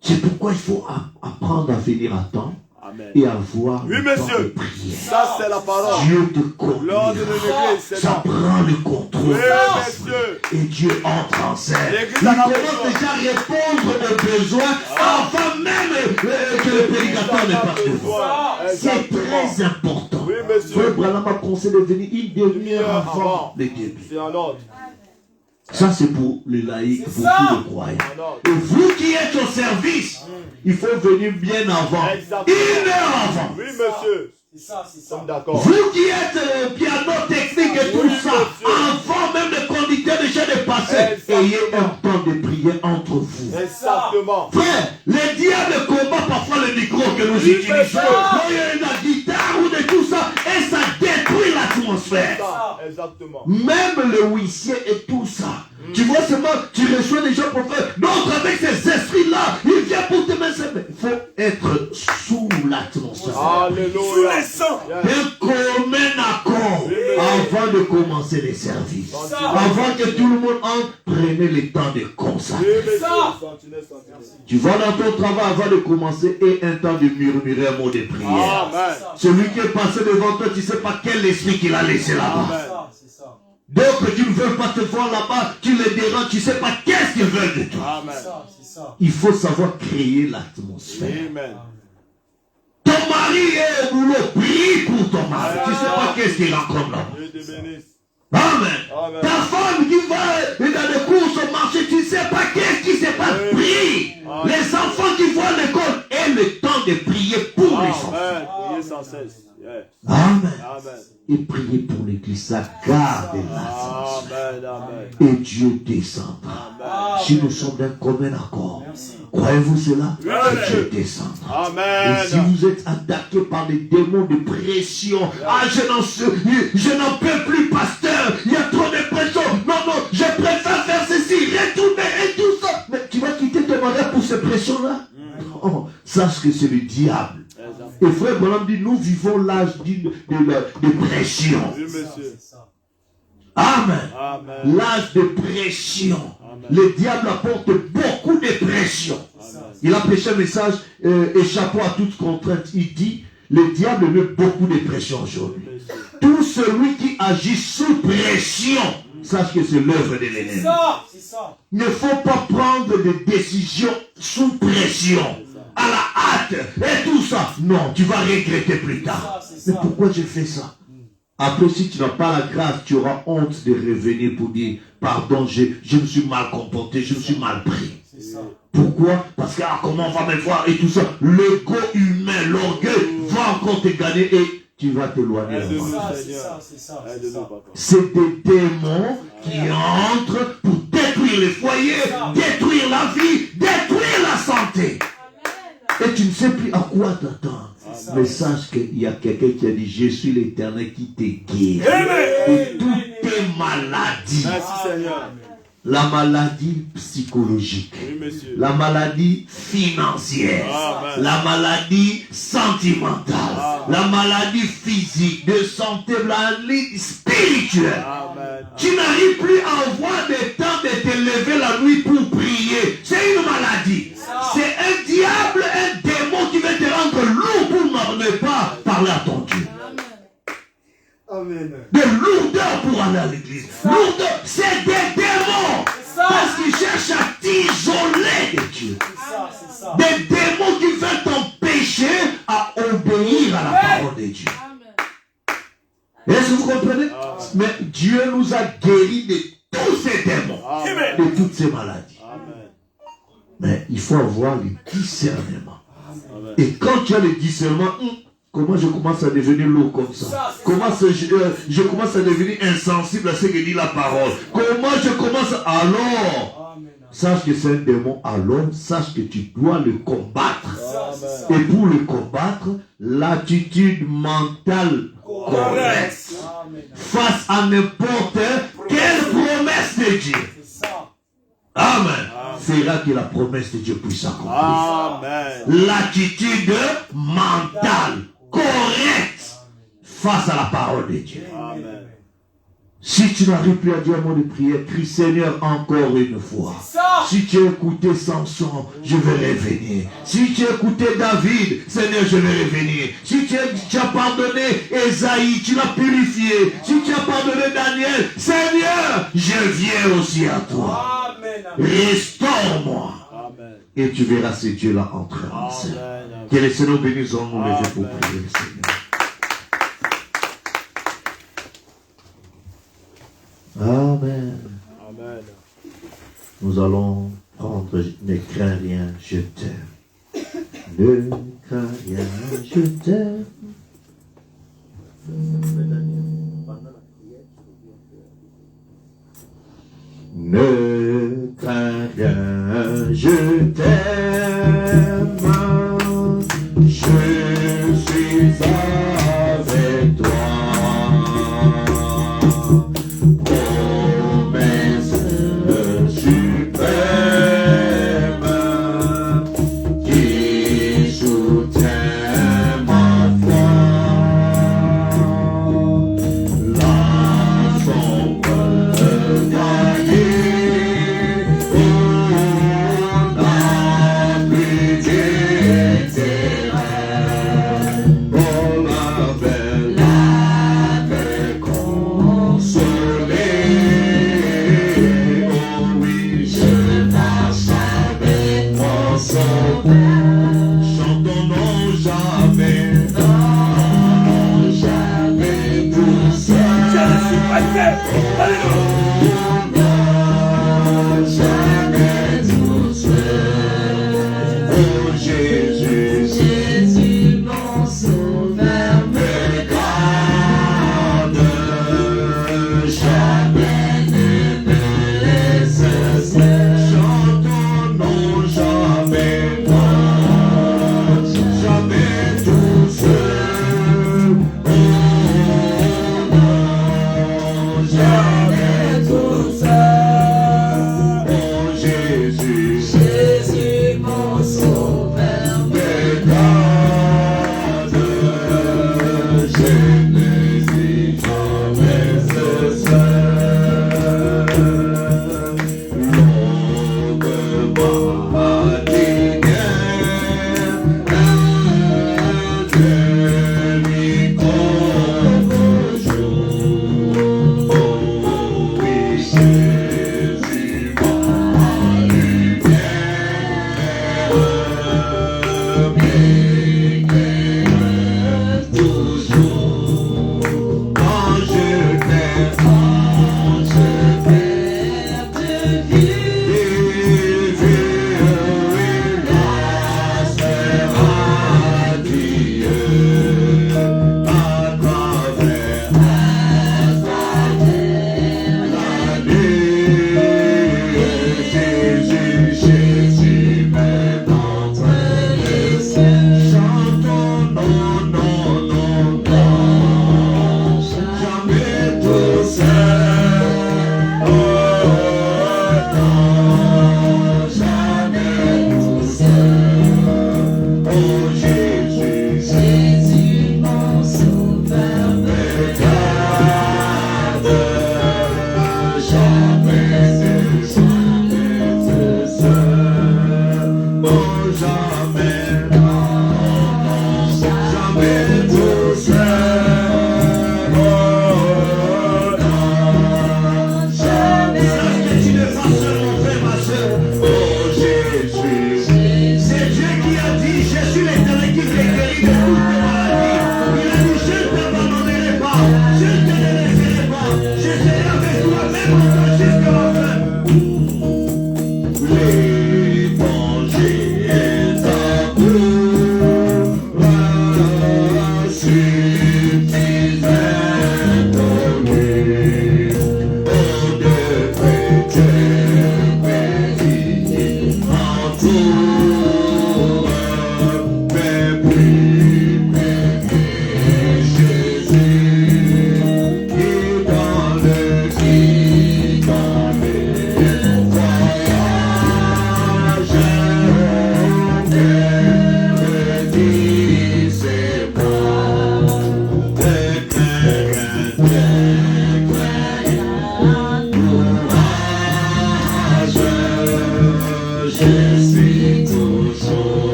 C'est pourquoi il faut apprendre à venir à temps. Amen. Et avoir Oui, le temps monsieur. de prier. Ça, c'est la parole. Dieu te L'ordre de conduira. l'église, c'est Ça là. prend le contrôle. Oui, de monsieur. et Dieu entre en scène. L'église Il a la commence besoin. déjà à répondre aux besoins avant même que le prédicateur ne passe devant. C'est très important. Oui, monsieur. Frère Branham a conseillé de venir une demi-heure avant le début. C'est un ordre. Ça, c'est pour les laïcs, pour tous les croyants. Un ordre. Et vous qui êtes au service, il faut venir bien avant. Exactement. Une heure avant. Oui, monsieur. C'est ça. Nous sommes d'accord. Vous qui êtes piano technique et tout Oui, ça, monsieur. avant même le conducteur déjà de passer, Exactement. ayez un temps de prière entre vous. Exactement. Frère, les diables combattent parfois le micro que nous Oui, utilisons. monsieur. Quand il y a la guitare ou de tout ça, et ça détruit l'atmosphère. Ça, exactement. Même le huissier et tout ça. Tu vois seulement, tu reçois des gens pour faire. D'autres avec ces esprits-là, ils viennent pour te mettre. Il faut être sous l'atmosphère. Alléluia. Un commun accord avant de commencer les services. Avant que tout le monde entre, prenez le temps de consacrer. Oui, monsieur. Sentinelle, sentinelle. Tu vas dans ton travail avant de commencer et un temps de murmurer un mot de prière. Amen. Celui qui est passé devant toi, tu ne sais pas quel esprit qu'il a laissé là-bas. Amen. C'est ça. D'autres qui ne veulent pas te voir là-bas, tu les déranges, tu ne sais pas qu'est-ce qu'ils veulent de toi. Amen. C'est ça. Il faut savoir créer l'atmosphère. Amen. Ton mari est au boulot, prie pour ton mari. Tu ne sais pas qu'est-ce qu'il rencontre là-bas. Dieu te bénisse. Amen. Amen. Ta femme qui va dans les courses au marché, tu ne sais pas qu'est-ce qui se passe. Prie. Amen. Les enfants qui vont à l'école aient le temps de prier pour les enfants. Amen. Priez sans cesse. Yes. Amen. Amen. Et prier pour l'église, ça garde l'atmosphère. Amen. Amen. Et Dieu descendra. Amen. Si nous sommes d'un commun accord, croyez-vous cela? Amen. Dieu descendra. Amen. Et si vous êtes attaqué par des démons de pression, ah, je n'en peux plus, pasteur, il y a trop de pression. Non, non, je préfère faire ceci. Retournez dépression-là? Non, sache que c'est le diable. Et frère Branham dit, nous vivons l'âge de pression. Oui, monsieur. Amen. Amen. L'âge de pression. Amen. Le diable apporte beaucoup de pression. Amen. Il a prêché un message échappant à toute contrainte. Il dit, le diable met beaucoup de pression aujourd'hui. Tout celui qui agit sous pression, sache que c'est l'œuvre de l'ennemi. C'est ça. Il ne faut pas prendre des décisions sous pression, à la hâte, et tout ça. Non, tu vas regretter plus tard. Mais pourquoi j'ai fait ça? Après, si tu n'as pas la grâce, tu auras honte de revenir pour dire, pardon, je me suis mal comporté, je me suis mal pris. Pourquoi? Parce que comment on va me voir et tout ça. L'ego humain, l'orgueil va encore te gagner et tu vas t'éloigner. C'est des démons qui entrent pour détruire les foyers, détruire la vie, détruire la santé. Et tu ne sais plus à quoi t'attendre. Mais sache qu'il y a quelqu'un qui a dit, je suis l'Éternel qui te guérit de toutes tes maladies. Merci Seigneur. La maladie psychologique, Oui, monsieur. la maladie financière, Amen. la maladie sentimentale, Amen. la maladie physique, de santé, la maladie spirituelle. Amen. Tu n'arrives plus à avoir le temps de te lever la nuit pour prier. C'est une maladie. C'est un diable, un démon qui veut te rendre lourd pour ne pas parler à ton Dieu. Amen. De lourdeur pour aller à l'église. Lourdeur, c'est des démons. Parce qu'ils cherchent à t'isoler de Dieu. C'est ça. Des démons qui veulent t'empêcher à obéir à la parole de Dieu. Est-ce que vous comprenez? Mais Dieu nous a guéris de tous ces démons, Amen. de toutes ces maladies. Amen. Mais il faut avoir le discernement. Amen. Et quand tu as le discernement, comment je commence à devenir lourd comme ça? Comment je commence à devenir insensible à ce que dit la parole? Comment je commence alors? Sache que c'est un démon, alors sache que tu dois le combattre. Amen. Et pour le combattre, l'attitude mentale correcte face à n'importe quelle promesse de Dieu. Amen. Fera que la promesse de Dieu puisse s'accomplir. Amen. L'attitude mentale correcte face à la parole de Dieu. Amen. Si tu n'arrives plus à dire un mot de prière, crie Seigneur encore une fois. Si tu as écouté Samson, je vais revenir. Si tu as écouté David, Seigneur, je vais revenir. Si tu as pardonné Esaïe, tu l'as purifié. Si tu as pardonné Daniel, Seigneur, je viens aussi à toi. Restaure-moi. Amen. Et tu verras ce Dieu-là entrer en scène. Amen. Que les Seigneur bénisse nous lever pour prier le Seigneur. Amen. Amen. Nous allons prendre Ne crains rien, je t'aime. Ne crains rien, je t'aime. Ne crains rien, je t'aime. Je suis avec toi. Promesse suprême qui soutient ma foi. La sombre gagnée, on a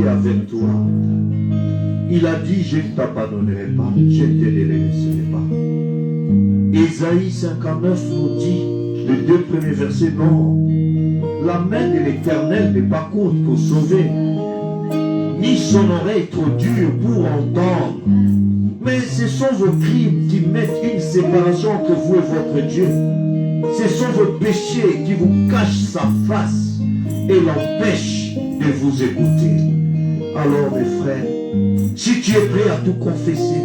Avec toi. Il a dit, je ne t'abandonnerai pas, je ne te délaisserai pas. Ésaïe 59 nous dit, les 2 premiers versets, non, la main de l'Éternel n'est pas courte pour sauver, ni son oreille trop dure pour entendre. Mais ce sont vos crimes qui mettent une séparation entre vous et votre Dieu. Ce sont vos péchés qui vous cachent sa face et l'empêchent de vous écouter. Alors mes frères, si tu es prêt à tout confesser,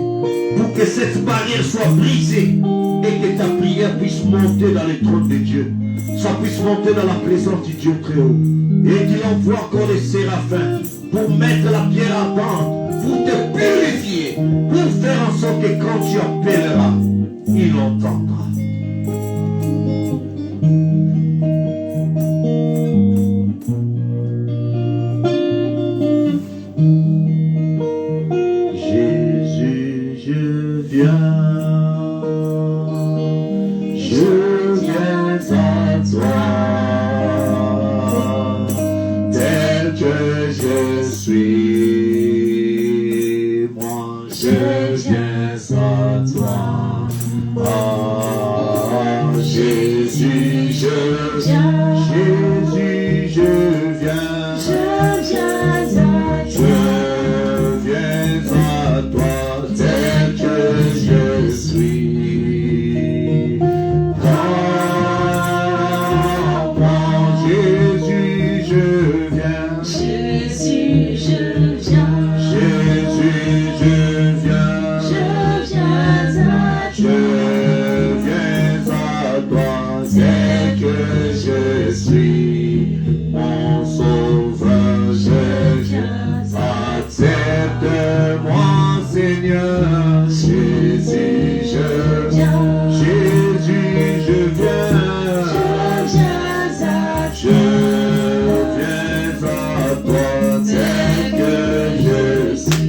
pour que cette barrière soit brisée et que ta prière puisse monter dans le trône de Dieu, ça puisse monter dans la présence du Dieu très haut, et qu'il envoie encore les séraphins pour mettre la pierre ardente, pour te purifier, pour faire en sorte que quand tu appelleras, il entendra.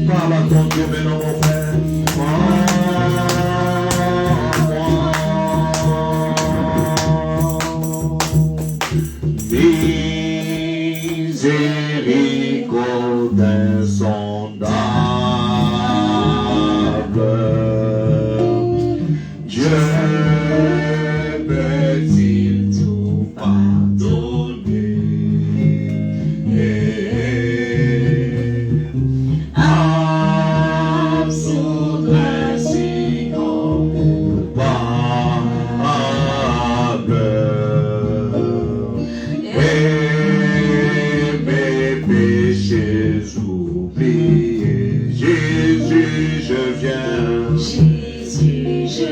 Par la Dieu, maintenant mon frère. Miséricorde insondable, Dieu peut-il tout pardonner? Absoudre ainsi coupable. Péchés oubliés, Jésus, je viens. Jésus, je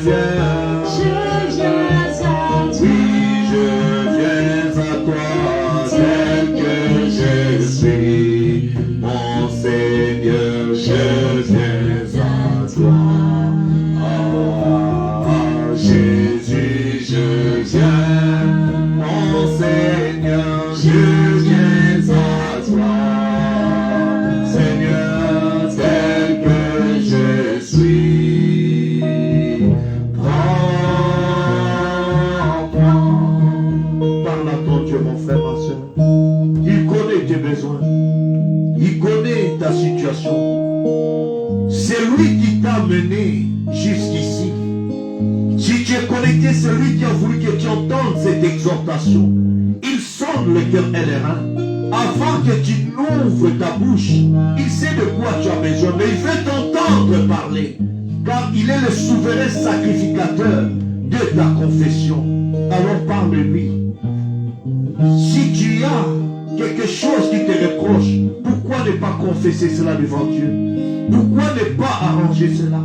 viens. Oui, je viens à toi, tel que je suis. Mon Seigneur, je viens à toi. Jésus, je viens. Mon Seigneur, je viens à toi. Seigneur, tel que je suis. Prends. Parle à ton Dieu, mon frère, ma soeur. Il connaît tes besoins. Il connaît ta situation. C'est lui qui t'a mené jusqu'ici. Si tu es connecté, c'est lui qui a voulu que tu entendes cette exhortation. Il sonne le cœur et les reins. Avant que tu n'ouvres ta bouche, il sait de quoi tu as besoin, mais il veut t'entendre parler. Car il est le souverain sacrificateur de ta confession. Alors parle-lui. Si tu as quelque chose qui te reproche, pourquoi ne pas confesser cela devant Dieu? Pourquoi ne pas arranger cela?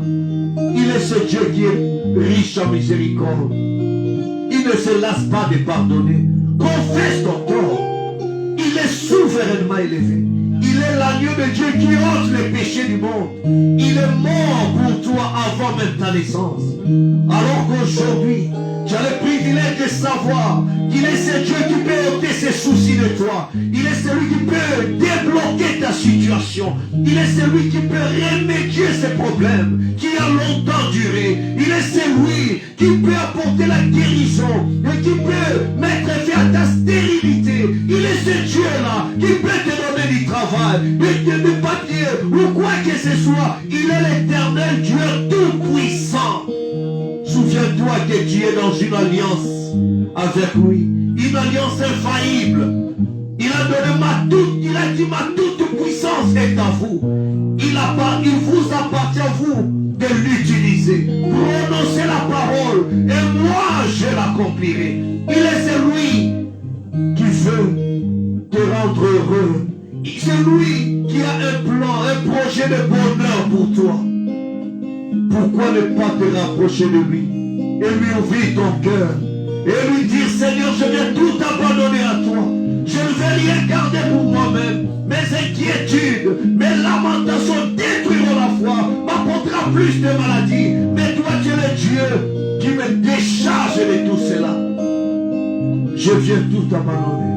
Il est ce Dieu qui est riche en miséricorde. Il ne se lasse pas de pardonner. Confesse ton tort. Il est souverainement élevé. Il est l'agneau de Dieu qui ôte les péchés du monde. Il est mort pour toi avant même ta naissance. Alors qu'aujourd'hui, tu as le privilège de savoir qu'il est ce Dieu qui peut ôter ses soucis de toi. Il est celui qui peut débloquer ta situation. Il est celui qui peut remédier ces problèmes qui a longtemps duré. Il est celui qui peut apporter la guérison et qui peut mettre fin à ta stérilité. Il est ce Dieu-là qui peut te donner du travail, de papier ou quoi que ce soit. Il est l'éternel Dieu tout-puissant. Souviens-toi que tu es dans une alliance avec lui, une alliance infaillible. Il a donné il a dit ma toute puissance est à vous. Il vous appartient à vous de l'utiliser. Prononcez la parole et moi je l'accomplirai. Il est celui qui veut te rendre heureux. C'est lui qui a un plan, un projet de bonheur pour toi. Pourquoi ne pas te rapprocher de lui et lui ouvrir ton cœur et lui dire Seigneur, je viens tout abandonner à toi. Je ne vais rien garder pour moi-même. Mes inquiétudes, mes lamentations détruiront la foi, m'apportera plus de maladies. Mais toi, tu es le Dieu qui me décharge de tout cela. Je viens tout abandonner.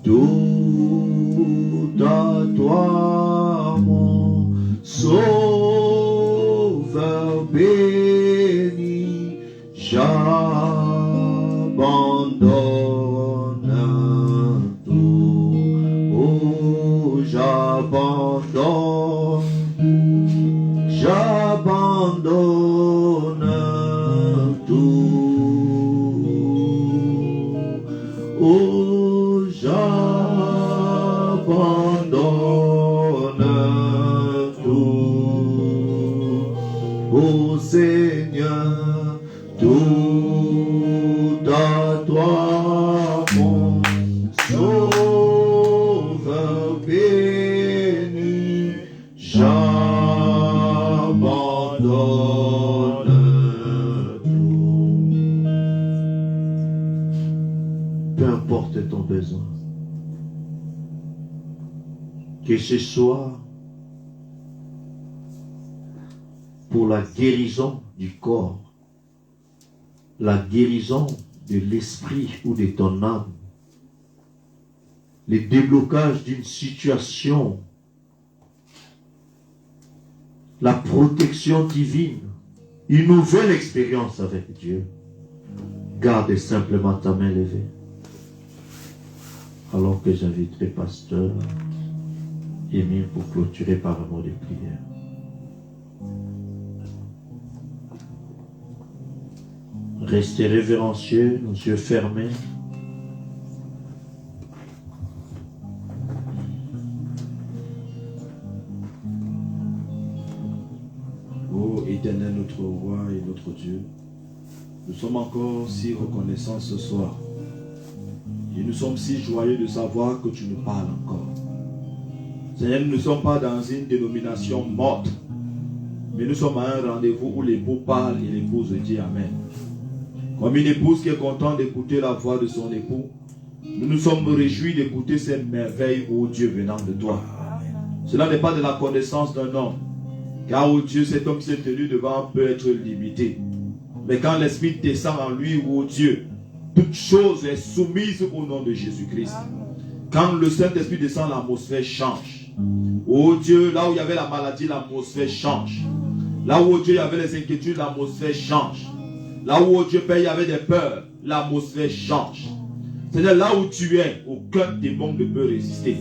tout à toi, mon Sauveur béni, j'abandonne tout, oh j'abandonne tout, oh j'abandonne tout, oh Seigneur, tout à toi, mon Sauveur béni, j'abandonne tout. Peu importe ton besoin, que ce soit pour la guérison du corps, la guérison de l'esprit ou de ton âme, le déblocage d'une situation, la protection divine, une nouvelle expérience avec Dieu. Garde simplement ta main levée. Alors que j'invite les pasteurs Émile pour clôturer par un mot de prière. Restez révérencieux, nos yeux fermés. Ô Éternel, notre roi et notre Dieu, nous sommes encore si reconnaissants ce soir. Et nous sommes si joyeux de savoir que tu nous parles encore. Seigneur, nous ne sommes pas dans une dénomination morte, mais nous sommes à un rendez-vous où l'époux parle et l'épouse dit Amen. Comme une épouse qui est contente d'écouter la voix de son époux, nous nous sommes réjouis d'écouter ces merveilles, ô Dieu, venant de toi. Cela n'est pas de la connaissance d'un homme, car, ô Dieu, cet homme s'est tenu devant peut être limité. Mais quand l'Esprit descend en lui, ô Dieu, toute chose est soumise au nom de Jésus-Christ. Quand le Saint-Esprit descend, l'atmosphère change. Ô Dieu, là où il y avait la maladie, l'atmosphère change. Là où, ô Dieu, il y avait les inquiétudes, l'atmosphère change. Là où, ô Dieu, Père, il y avait des peurs, l'atmosphère change. Seigneur, là où tu es, aucun démon ne peut résister.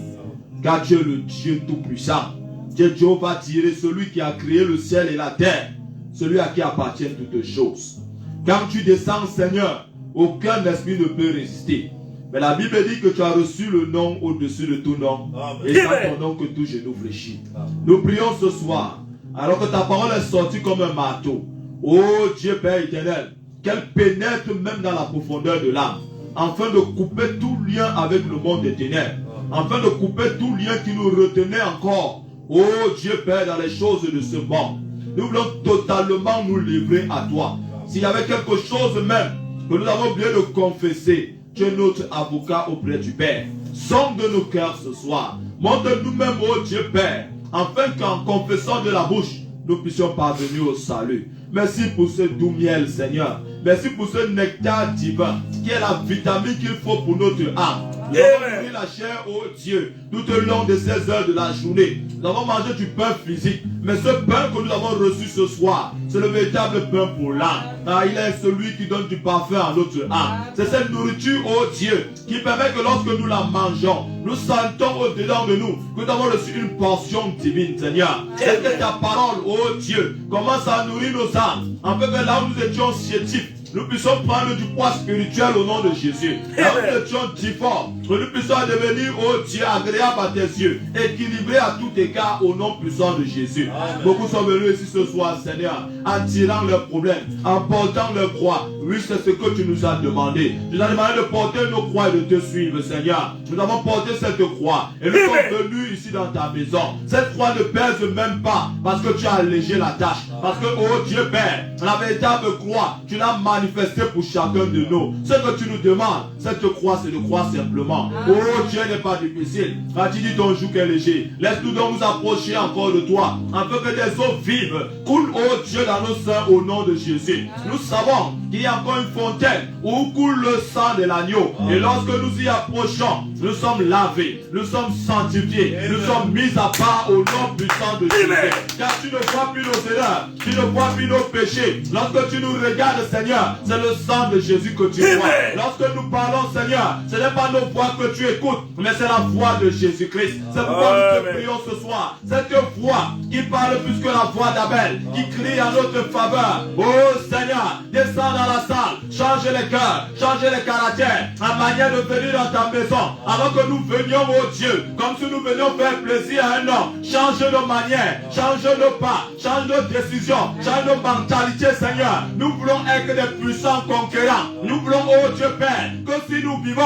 Car Dieu, le Dieu tout-puissant, Dieu va tirer celui qui a créé le ciel et la terre, celui à qui appartiennent toutes choses. Quand tu descends, Seigneur, aucun esprit ne peut résister. Mais la Bible dit que tu as reçu le nom au-dessus de tout nom. Et c'est dans ton nom que tout genou fléchit. Nous prions ce soir, alors que ta parole est sortie comme un marteau. Ô Dieu Père éternel, qu'elle pénètre même dans la profondeur de l'âme, afin de couper tout lien avec le monde des ténèbres, afin de couper tout lien qui nous retenait encore, ô Dieu Père, dans les choses de ce monde. Nous voulons totalement nous livrer à toi. S'il y avait quelque chose même que nous avons oublié de confesser, tu es notre avocat auprès du Père. Sonde de nos cœurs ce soir. Montre nous-mêmes, ô Dieu Père, afin qu'en confessant de la bouche, nous puissions parvenir au salut. Merci pour ce doux miel, Seigneur. Merci pour ce nectar divin qui est la vitamine qu'il faut pour notre âme. Nous avons nourri la chair, ô Dieu, tout au long de ces heures de la journée. Nous avons mangé du pain physique, mais ce pain que nous avons reçu ce soir, c'est le véritable pain pour l'âme. Car il est celui qui donne du parfum à notre âme. C'est cette nourriture, ô Dieu, qui permet que lorsque nous la mangeons, nous sentons au-dedans de nous que nous avons reçu une portion divine, Seigneur. C'est que ta parole, ô Dieu, commence à nourrir nos âmes, afin que là où nous étions chétifs, nous puissions prendre du poids spirituel au nom de Jésus. Là où nous étions difformes, que nous puissions devenir, oh Dieu, agréable à tes yeux, équilibré à tout égard au nom puissant de Jésus. Amen. Beaucoup sont venus ici ce soir, Seigneur, en tirant leurs problèmes, en portant leurs croix. Oui, c'est ce que tu nous as demandé. Tu nous as demandé de porter nos croix et de te suivre, Seigneur. Nous avons porté cette croix et nous sommes venus ici dans ta maison. Cette croix ne pèse même pas parce que tu as allégé la tâche. Parce que, oh Dieu Père, la véritable croix, tu l'as manifestée pour chacun de nous. Ce que tu nous demandes, cette croix, c'est de croire simplement. Oh Dieu n'est pas difficile. Quand tu dis ton joug est léger, laisse-nous donc nous approcher encore de toi, afin que des eaux vives coulent, oh Dieu, dans nos seins au nom de Jésus. Nous savons qu'il y a encore une fontaine où coule le sang de l'agneau. Et lorsque nous y approchons, nous sommes lavés, nous sommes sanctifiés, nous sommes mis à part au nom puissant de Jésus. Car tu ne vois plus nos erreurs, tu ne vois plus nos péchés. Lorsque tu nous regardes, Seigneur, c'est le sang de Jésus que tu vois. Lorsque nous parlons, Seigneur, ce n'est pas nos voix que tu écoutes, mais c'est la voix de Jésus-Christ. C'est pourquoi nous te prions ce soir. Cette voix qui parle plus que la voix d'Abel, qui crie en notre faveur. Oh Seigneur, descends dans la salle, change les cœurs, change les caractères, la manière de venir dans ta maison, alors que nous venions, oh Dieu, comme si nous venions faire plaisir à un homme. Change nos manières, change nos pas, change nos décisions, change nos mentalités, Seigneur. Nous voulons être des puissants conquérants. Nous voulons, oh Dieu Père, que si nous vivons,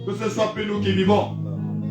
que ce soit plus nous qui vivons,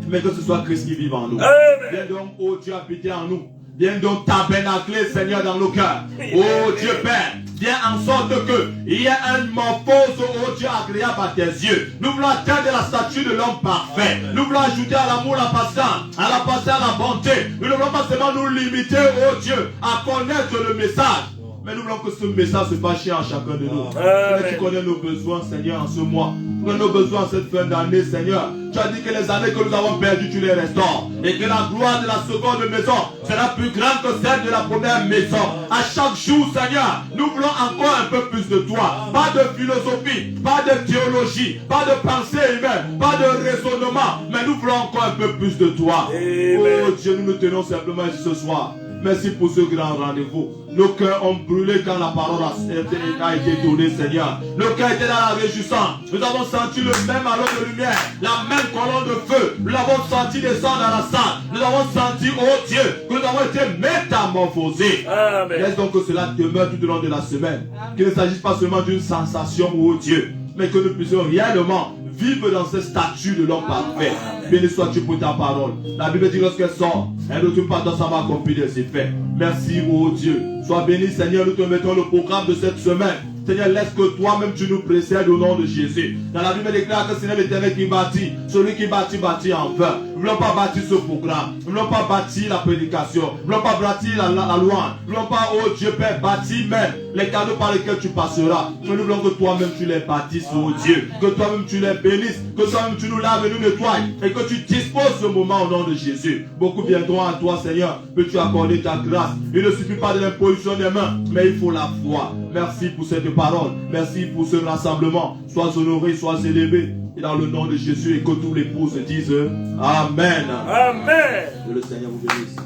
mais que ce soit Christ qui vive en nous. Viens donc, oh Dieu, habiter en nous. Viens donc tabernacler, Seigneur, dans nos cœurs. Oh Dieu Père, viens en sorte qu'il y ait une morphose, oh Dieu, agréable à tes yeux. Nous voulons atteindre la statue de l'homme parfait. Nous voulons ajouter à l'amour la patience, à la patience la bonté. Nous ne voulons pas seulement nous limiter, oh Dieu, à connaître le message. Mais nous voulons que ce message se fasse en chacun de nous. Seigneur, tu connais nos besoins, Seigneur, en ce mois. Tu connais nos besoins en cette fin d'année, Seigneur. Tu as dit que les années que nous avons perdues, tu les restaures. Et que la gloire de la seconde maison sera plus grande que celle de la première maison. À chaque jour, Seigneur, nous voulons encore un peu plus de toi. Pas de philosophie, pas de théologie, pas de pensée humaine, pas de raisonnement. Mais nous voulons encore un peu plus de toi. Oh Dieu, nous nous tenons simplement ici ce soir. Merci pour ce grand rendez-vous. Nos cœurs ont brûlé quand la parole a été donnée, Seigneur. Nos cœurs étaient dans la réjouissance. Nous avons senti le même halo de lumière, la même colonne de feu. Nous l'avons senti descendre dans la salle. Nous avons senti, oh Dieu, que nous avons été métamorphosés. Laisse donc que cela demeure tout au long de la semaine. Qu'il ne s'agisse pas seulement d'une sensation, oh Dieu, mais que nous puissions réellement vivre dans ce statut de l'homme parfait. Béni sois-tu pour ta parole. La Bible dit lorsqu'elle sort, elle ne retourne pas dans sa main accomplir ses faits. Merci, oh Dieu. Sois béni, Seigneur. Nous te mettons le programme de cette semaine. Seigneur, laisse que toi-même tu nous précèdes au nom de Jésus. Dans la Bible déclare que c'est l'Éternel qui bâtit. Celui qui bâtit, bâtit en vain. Nous ne voulons pas bâtir ce programme. Nous ne voulons pas bâtir la prédication. Nous ne voulons pas bâtir la louange. Nous ne voulons pas, oh Dieu Père, bâtir même les cadeaux par lesquels tu passeras. Mais nous voulons que toi-même tu les bâtisses, oh Dieu. Que toi-même tu les bénisses. Que toi-même tu nous laves et nous nettoies. Et que tu disposes ce moment au nom de Jésus. Beaucoup viendront à toi, Seigneur. Peux-tu accorder ta grâce? Il ne suffit pas de l'imposition des mains, mais il faut la foi. Merci pour cette parole. Merci pour ce rassemblement. Sois honoré, sois élevé. Et dans le nom de Jésus, et que tous les époux se disent Amen. Amen. Que le Seigneur vous bénisse.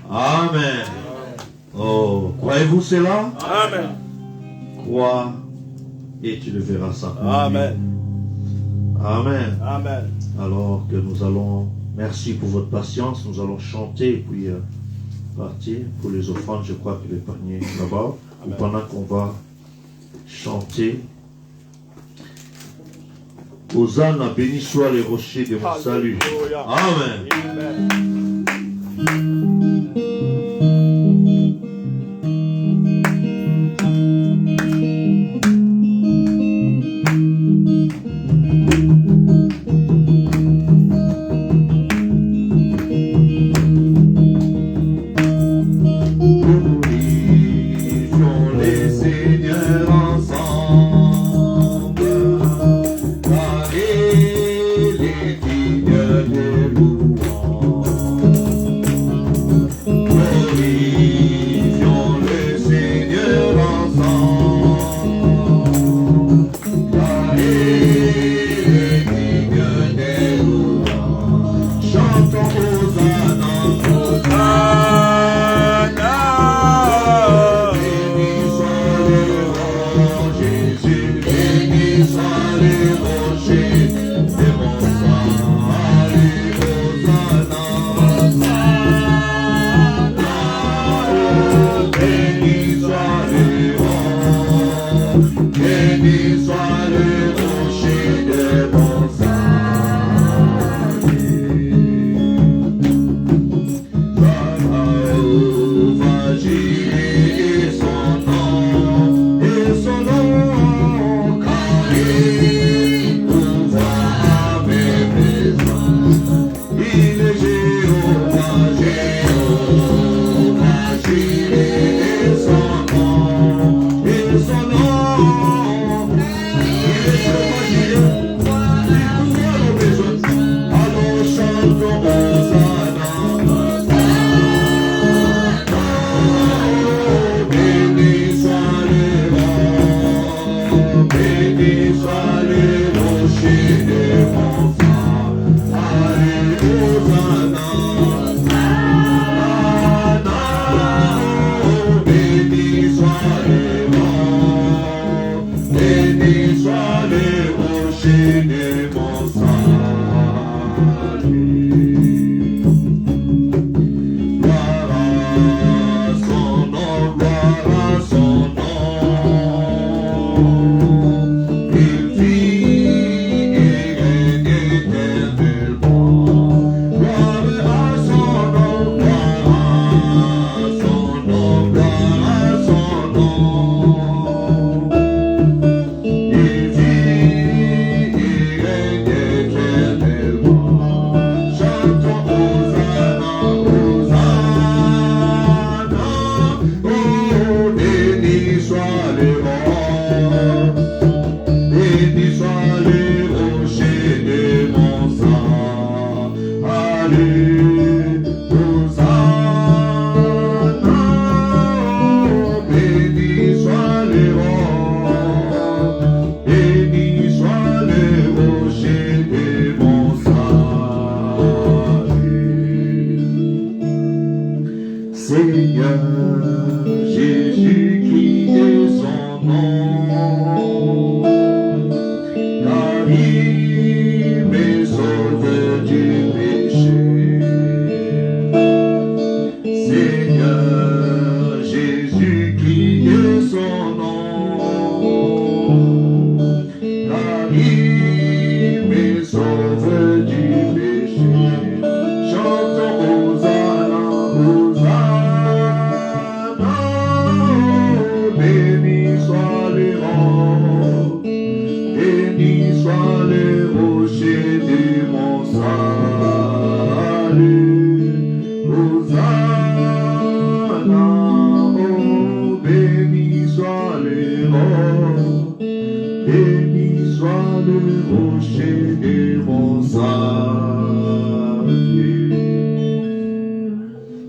Amen. Oh, croyez-vous cela? Amen. Crois et tu le verras ça. Amen. Amen. Amen. Alors que nous allons, merci pour votre patience, nous allons chanter et puis partir pour les offrandes. Je crois que le panier là-bas. Ou pendant qu'on va chanter, Hosanna, béni soient les rochers de mon salut. Amen. Car il est digne de louange.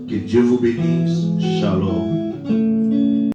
Que Dieu vous bénisse. Shalom.